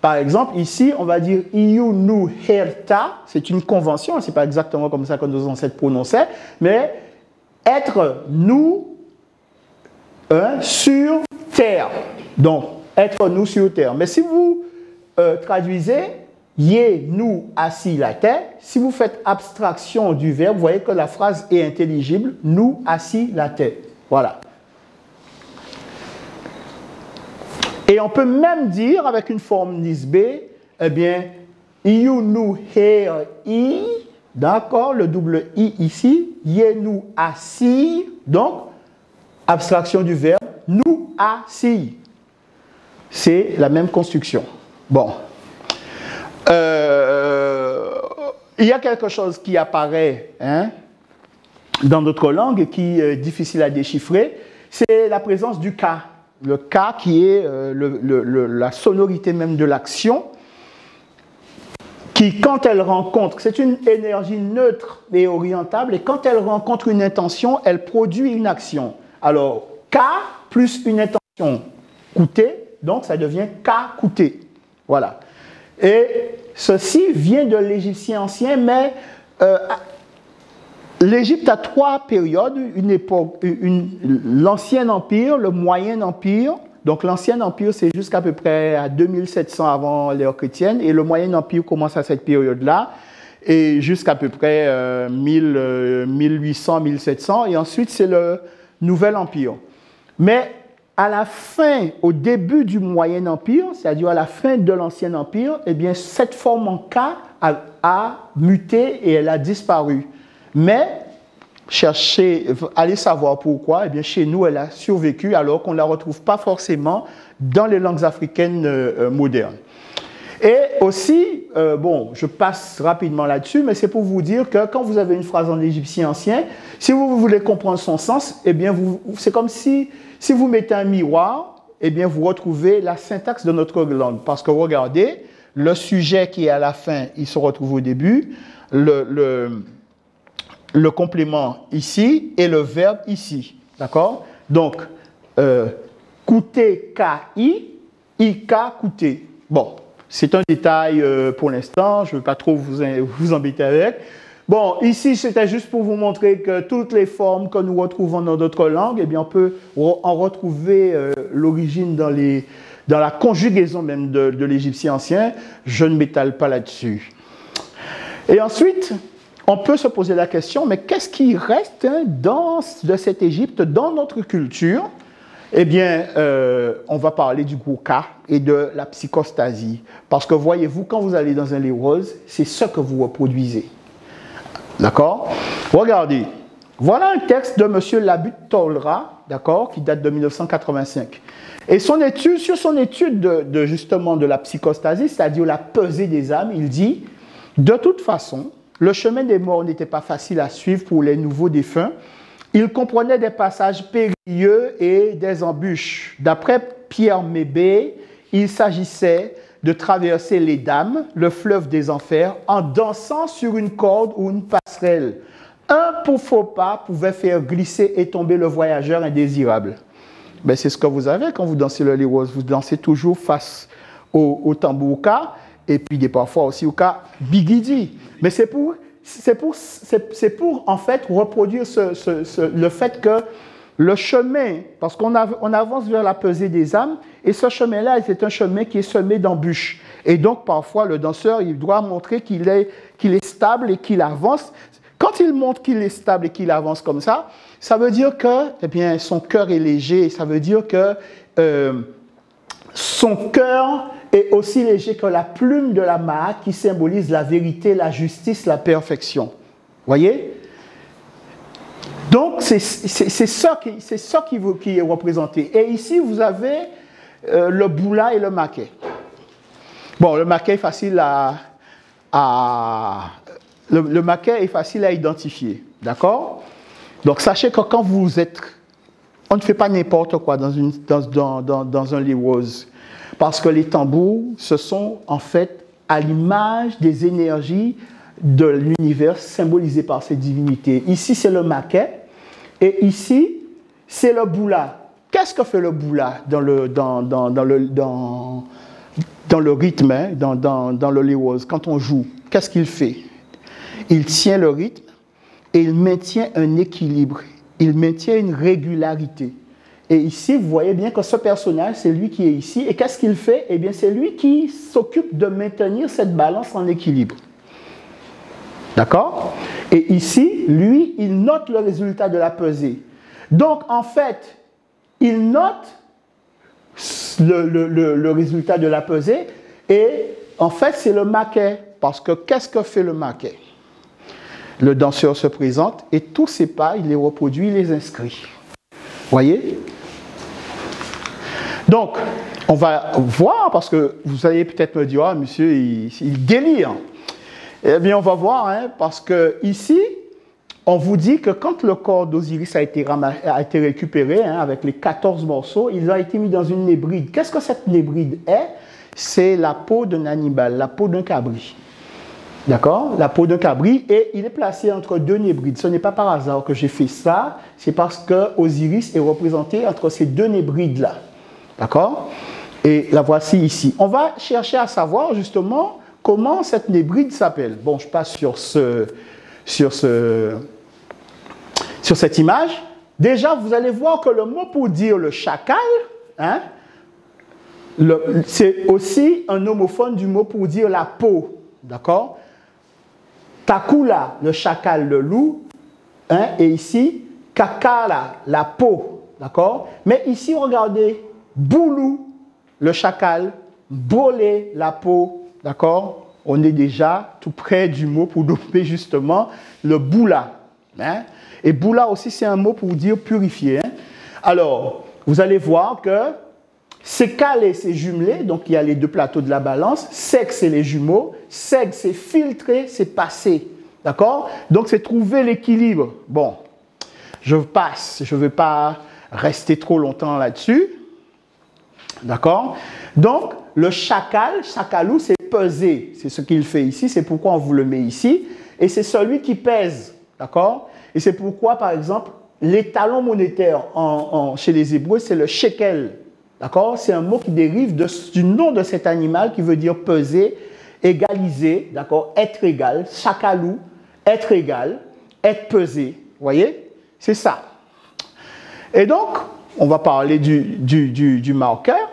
Par exemple, ici, on va dire « iyu nu herta », c'est une convention, ce n'est pas exactement comme ça que nos ancêtres prononçaient, mais « être nous sur terre ». Donc, « être nous sur terre ». Mais si vous traduisez Yé, nous, assis, la terre. Si vous faites abstraction du verbe, vous voyez que la phrase est intelligible. Nous, assis, la terre. Voilà. Et on peut même dire, avec une forme nisbé, eh bien, iyu, nous, her, i, d'accord, le double i ici, yé, nous, assis, donc, abstraction du verbe, nous, assis. C'est la même construction. Bon. Il y a quelque chose qui apparaît dans notre langue et qui est difficile à déchiffrer, c'est la présence du K. Le K qui est la sonorité même de l'action, qui, quand elle rencontre, c'est une énergie neutre et orientable, et quand elle rencontre une intention, elle produit une action. Alors, K plus une intention coûtée, donc ça devient K coûté. Voilà. Et ceci vient de l'égyptien ancien, mais l'Égypte a trois périodes, une époque, l'ancien empire, le moyen empire. Donc l'ancien empire, c'est jusqu'à peu près à 2700 avant l'ère chrétienne, et le moyen empire commence à cette période-là, et jusqu'à peu près 1800, 1700, et ensuite c'est le nouvel empire. Mais à la fin, au début du Moyen Empire, c'est-à-dire à la fin de l'Ancien Empire, eh bien, cette forme en K a muté et elle a disparu. Mais, allez savoir pourquoi, eh bien, chez nous, elle a survécu alors qu'on ne la retrouve pas forcément dans les langues africaines modernes. Et aussi, bon, je passe rapidement là-dessus, mais c'est pour vous dire que quand vous avez une phrase en égyptien ancien, si vous voulez comprendre son sens, eh bien, c'est comme si vous mettez un miroir, eh bien, vous retrouvez la syntaxe de notre langue. Parce que regardez, le sujet qui est à la fin, il se retrouve au début, le complément ici et le verbe ici. D'accord? Donc, coûter, K-I, I-K, coûter. Bon. C'est un détail pour l'instant, je ne veux pas trop vous embêter avec. Bon, ici, c'était juste pour vous montrer que toutes les formes que nous retrouvons dans d'autres langues, eh bien, on peut en retrouver l'origine dans la conjugaison même de l'égyptien ancien. Je ne m'étale pas là-dessus. Et ensuite, on peut se poser la question, mais qu'est-ce qui reste de cette Égypte dans notre culture? Eh bien, on va parler du Gouka et de la psychostasie. Parce que voyez-vous, quand vous allez dans un lit rose, c'est ce que vous reproduisez. D'accord? Regardez. Voilà un texte de M. Labut Tolra, d'accord, qui date de 1985. Et sur son étude justement de la psychostasie, c'est-à-dire la pesée des âmes, il dit « De toute façon, le chemin des morts n'était pas facile à suivre pour les nouveaux défunts. Il comprenait des passages périlleux et des embûches. D'après Pierre Mébé, il s'agissait de traverser les dames, le fleuve des enfers, en dansant sur une corde ou une passerelle. Un faux pas pouvait faire glisser et tomber le voyageur indésirable. » Ben, c'est ce que vous avez quand vous dansez le lit rose. Vous dansez toujours face au tambouka et puis parfois aussi au cas bigidi. Mais c'est pour en fait reproduire le fait que le chemin, parce qu'on avance vers la pesée des âmes, et ce chemin-là, c'est un chemin qui est semé d'embûches. Et donc, parfois, le danseur, il doit montrer qu'il est stable et qu'il avance. Quand il montre qu'il est stable et qu'il avance comme ça veut dire que, eh bien, son cœur est léger, ça veut dire que son cœur est aussi léger que la plume de la main qui symbolise la vérité, la justice, la perfection. Voyez? Donc, c'est ça qui est représenté. Et ici, vous avez le boula et le maquet. Bon, le maquet est facile le maquet est facile à identifier. D'accord? Donc, sachez que quand vous êtes... On ne fait pas n'importe quoi dans un lit rose. Parce que les tambours, ce sont en fait à l'image des énergies de l'univers symbolisées par ces divinités. Ici, c'est le maquet et ici, c'est le boula. Qu'est-ce que fait le boula dans le rythme, hein, dans le lit rose, quand on joue? Qu'est-ce qu'il fait? Il tient le rythme et il maintient un équilibre. Il maintient une régularité. Et ici, vous voyez bien que ce personnage, c'est lui qui est ici. Et qu'est-ce qu'il fait? Eh bien, c'est lui qui s'occupe de maintenir cette balance en équilibre. D'accord? Et ici, lui, il note le résultat de la pesée. Donc, en fait, il note le résultat de la pesée. Et en fait, c'est le maquet. Parce que qu'est-ce que fait le maquet? Le danseur se présente et tous ses pas, il les reproduit, il les inscrit. Voyez? Donc, on va voir, parce que vous allez peut-être me dire, ah, monsieur, il délire. Eh bien, on va voir, hein, parce que ici, on vous dit que quand le corps d'Osiris a été récupéré, hein, avec les 14 morceaux, il a été mis dans une nébride. Qu'est-ce que cette nébride est? C'est la peau d'un animal, la peau d'un cabri. D'accord? La peau d'un cabri, et il est placé entre deux nébrides. Ce n'est pas par hasard que j'ai fait ça, c'est parce que Osiris est représenté entre ces deux nébrides-là. D'accord? Et la voici ici. On va chercher à savoir justement comment cette nébride s'appelle. Bon, je passe sur cette image. Déjà, vous allez voir que le mot pour dire le chacal, hein, c'est aussi un homophone du mot pour dire la peau. D'accord? Takula, le chacal, le loup, hein, et ici, kakala, la peau. d'accord? Mais ici, regardez, boulou, le chacal, bolé, la peau, d'accord? On est déjà tout près du mot pour nommer justement le boula. Hein? Et boula aussi, c'est un mot pour dire purifier. Hein? Alors, vous allez voir que c'est calé, c'est jumelé, donc il y a les deux plateaux de la balance. Sec, c'est les jumeaux. Sec, c'est filtré, c'est passé. D'accord? Donc, c'est trouver l'équilibre. Bon, je passe, je ne vais pas rester trop longtemps là-dessus. D'accord? Donc, le chacal, chacalou, c'est peser. C'est ce qu'il fait ici, c'est pourquoi on vous le met ici. Et c'est celui qui pèse. D'accord? Et c'est pourquoi, par exemple, l'étalon monétaire chez les Hébreux, c'est le shekel. D'accord? C'est un mot qui dérive du nom de cet animal qui veut dire peser, égaliser, d'accord? Être égal, chacalou, être égal, être pesé. Vous voyez? C'est ça. Et donc, on va parler du marqueur.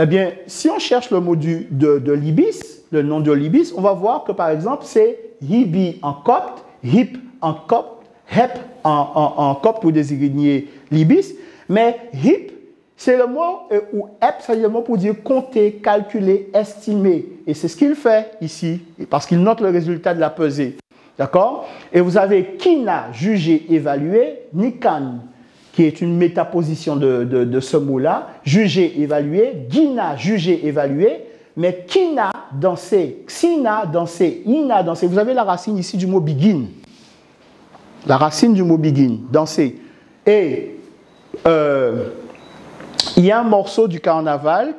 Eh bien, si on cherche le mot de l'ibis, le nom de l'ibis, on va voir que, par exemple, c'est hibi en copte, hip en copte, hep en copte pour désigner l'ibis. Mais hip, c'est le mot, ou hep, c'est le mot pour dire compter, calculer, estimer. Et c'est ce qu'il fait ici, parce qu'il note le résultat de la pesée. D'accord? Et vous avez kina, juger, évaluer, nikan, qui est une métaposition de ce mot-là, juger, évaluer, gina, juger, évaluer, mais kina, danser, xina, danser, ina, danser. Vous avez la racine ici du mot begin. La racine du mot begin, danser. Et il y a un morceau du carnaval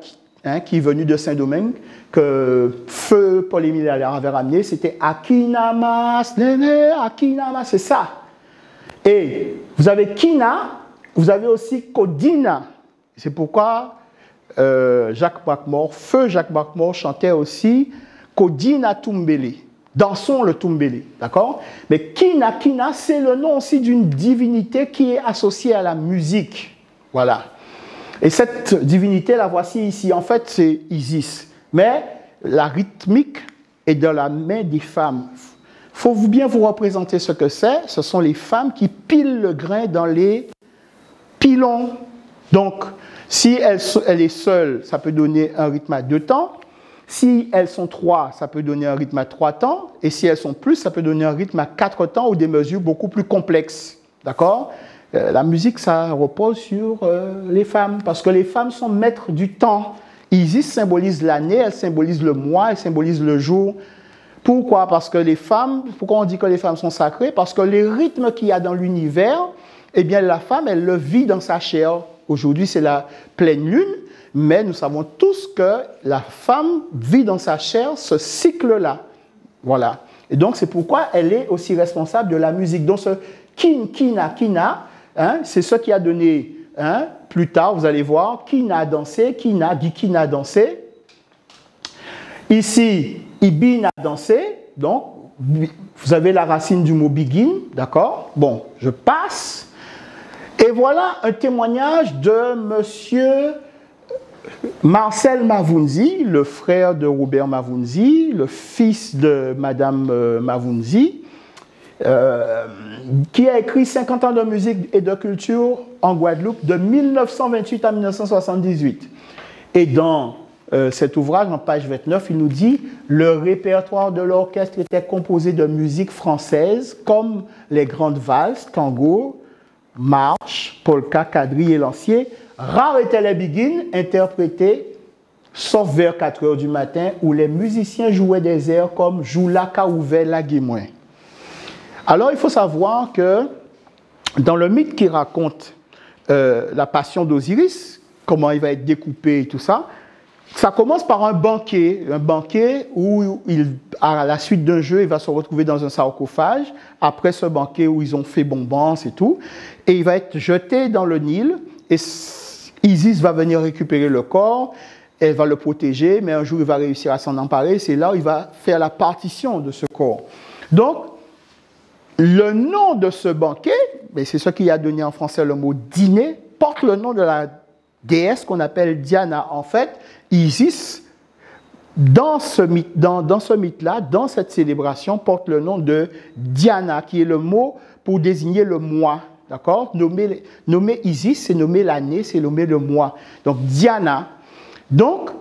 qui est venu de Saint-Domingue que Feu Paul-Émile avait ramené, c'était Akinamas, Akinamas, c'est ça. Et vous avez Kina, vous avez aussi Kodina. C'est pourquoi Jacques Bacmore, Feu Jacques Bacmore chantait aussi Kodina Tumbele. Dansons le Tumbele, d'accord? Mais Kina, c'est le nom aussi d'une divinité qui est associée à la musique. Voilà. Et cette divinité, la voici ici. En fait, c'est Isis. Mais la rythmique est dans la main des femmes. Il faut bien vous représenter ce que c'est. Ce sont les femmes qui pilent le grain dans les pilons. Donc, si elle est seule, ça peut donner un rythme à 2 temps. Si elles sont 3, ça peut donner un rythme à 3 temps. Et si elles sont plus, ça peut donner un rythme à 4 temps ou des mesures beaucoup plus complexes. D'accord ? La musique, ça repose sur les femmes, parce que les femmes sont maîtres du temps. Isis symbolise l'année, elle symbolise le mois, elle symbolise le jour. Pourquoi? Parce que les femmes, pourquoi on dit que les femmes sont sacrées? Parce que les rythmes qu'il y a dans l'univers, eh bien la femme, elle le vit dans sa chair. Aujourd'hui, c'est la pleine lune, mais nous savons tous que la femme vit dans sa chair ce cycle-là. Voilà. Et donc, c'est pourquoi elle est aussi responsable de la musique. Donc, ce kina, hein, c'est ce qui a donné, hein, plus tard, vous allez voir, kina dansé, gikina dansé. Ici, ibina dansé. Donc, vous avez la racine du mot begin, d'accord? Bon, je passe. Et voilà un témoignage de monsieur Marcel Mavounzi, le frère de Robert Mavounzi, le fils de madame Mavounzi, qui a écrit 50 ans de musique et de culture en Guadeloupe de 1928 à 1978. Et dans cet ouvrage, en page 29, il nous dit « Le répertoire de l'orchestre était composé de musique française comme les grandes valses, tango, marches, polka, quadrilles et lanciers. Rares étaient les biguines interprétés, sauf vers 4 heures du matin, où les musiciens jouaient des airs comme « Joula Kaouvé la Guémoin ». Alors, il faut savoir que dans le mythe qui raconte la passion d'Osiris, comment il va être découpé et tout ça, ça commence par un banquet où, à la suite d'un jeu, il va se retrouver dans un sarcophage, après ce banquet où ils ont fait bombance et tout, et il va être jeté dans le Nil, et Isis va venir récupérer le corps, elle va le protéger, mais un jour il va réussir à s'en emparer, c'est là où il va faire la partition de ce corps. Donc, le nom de ce banquet, c'est ce qui a donné en français le mot dîner, porte le nom de la déesse qu'on appelle Diana. En fait, Isis, dans ce mythe-là, dans cette célébration, porte le nom de Diana, qui est le mot pour désigner le mois. d'accord? Nommer Isis, c'est nommer l'année, c'est nommer le mois. Donc, Diana. Donc,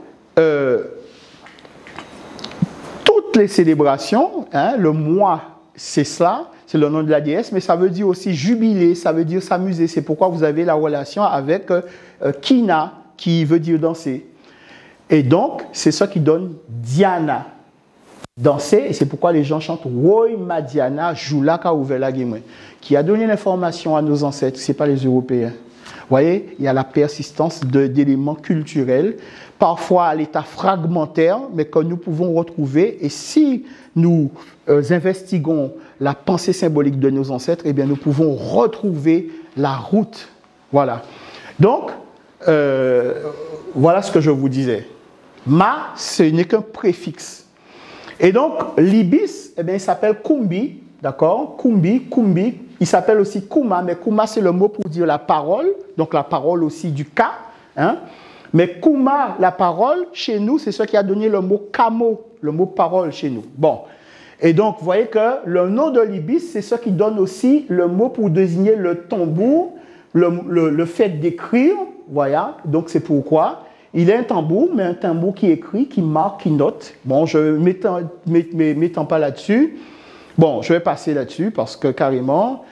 toutes les célébrations, hein, le mois, c'est cela, c'est le nom de la déesse, mais ça veut dire aussi jubiler, ça veut dire s'amuser. C'est pourquoi vous avez la relation avec Kina, qui veut dire danser. Et donc, c'est ça qui donne Diana. Danser, et c'est pourquoi les gens chantent Woy Madiana, Joulaka Ouvela Gemwe, qui a donné l'information à nos ancêtres, ce n'est pas les Européens. Vous voyez, il y a la persistance d'éléments culturels, parfois à l'état fragmentaire, mais que nous pouvons retrouver. Et si nous investiguons la pensée symbolique de nos ancêtres, eh bien, nous pouvons retrouver la route. Voilà. Donc, voilà ce que je vous disais. Ma, ce n'est qu'un préfixe. Et donc, l'ibis, eh bien, il s'appelle Kumbi, d'accord? Kumbi, il s'appelle aussi Kuma, mais Kuma, c'est le mot pour dire la parole, donc la parole aussi du Ka, hein? Mais Kuma, la parole, chez nous, c'est ce qui a donné le mot Kamo, le mot parole chez nous. Bon, et donc, vous voyez que le nom de l'ibis, c'est ce qui donne aussi le mot pour désigner le tambour, le fait d'écrire, voilà, donc c'est pourquoi. Il est un tambour, mais un tambour qui écrit, qui marque, qui note. Bon, je ne m'étends pas là-dessus. Bon, je vais passer là-dessus parce que carrément,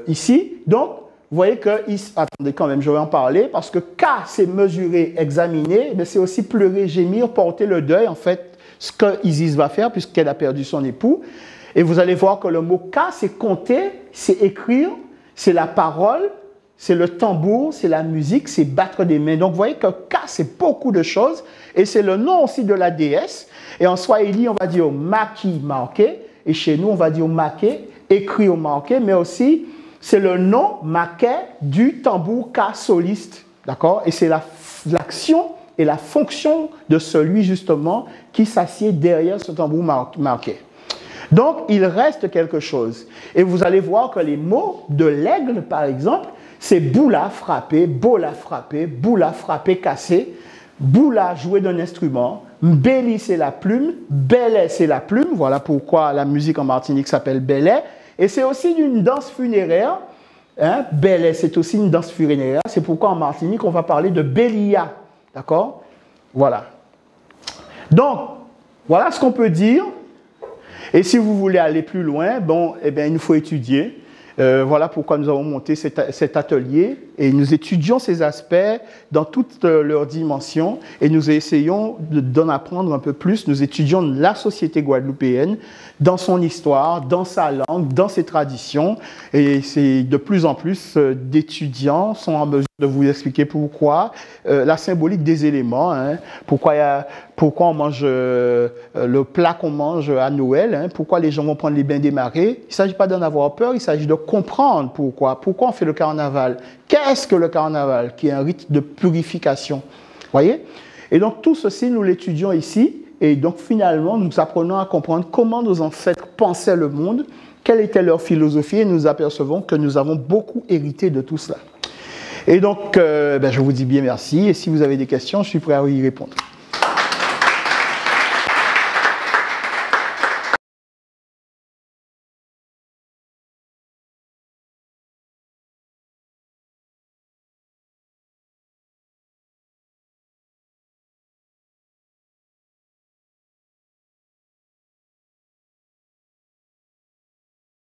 ici, donc, vous voyez que, attendez quand même, je vais en parler, parce que K, c'est mesurer, examiner, mais c'est aussi pleurer, gémir, porter le deuil, en fait, ce que Isis va faire puisqu'elle a perdu son époux. Et vous allez voir que le mot K, c'est compter, c'est écrire, c'est la parole, c'est le tambour, c'est la musique, c'est battre des mains. Donc, vous voyez que Ka, c'est beaucoup de choses. Et c'est le nom aussi de la déesse. Et en Swahili, on va dire Maki, marqué. Et chez nous, on va dire Maké, écrit au marqué. Mais aussi, c'est le nom Maké du tambour Ka soliste. D'accord? Et c'est l'action et la fonction de celui, justement, qui s'assied derrière ce tambour marqué. Donc, il reste quelque chose. Et vous allez voir que les mots de l'aigle, par exemple, c'est boula, frapper, bola, frapper, boula, frapper, casser, boula, jouer d'un instrument, mbeli, c'est la plume, belé, c'est la plume, voilà pourquoi la musique en Martinique s'appelle belé, et c'est aussi une danse funéraire, hein? Belé, c'est aussi une danse funéraire, c'est pourquoi en Martinique, on va parler de belia, d'accord? Voilà. Donc, voilà ce qu'on peut dire, et si vous voulez aller plus loin, bon, eh bien, il nous faut étudier. Voilà pourquoi nous avons monté cet atelier et nous étudions ces aspects dans toutes leurs dimensions et nous essayons d'en apprendre un peu plus. Nous étudions la société guadeloupéenne dans son histoire, dans sa langue, dans ses traditions et c'est de plus en plus d'étudiants sont en mesure de vous expliquer pourquoi la symbolique des éléments, hein, pourquoi on mange le plat qu'on mange à Noël, hein, pourquoi les gens vont prendre les bains des marées. Il ne s'agit pas d'en avoir peur, il s'agit de comprendre pourquoi on fait le carnaval. Qu'est-ce que le carnaval? Qui est un rite de purification. Voyez? Et donc tout ceci, nous l'étudions ici. Et donc finalement, nous apprenons à comprendre comment nos ancêtres pensaient le monde, quelle était leur philosophie, et nous apercevons que nous avons beaucoup hérité de tout cela. Et donc, je vous dis bien merci. Et si vous avez des questions, je suis prêt à y répondre.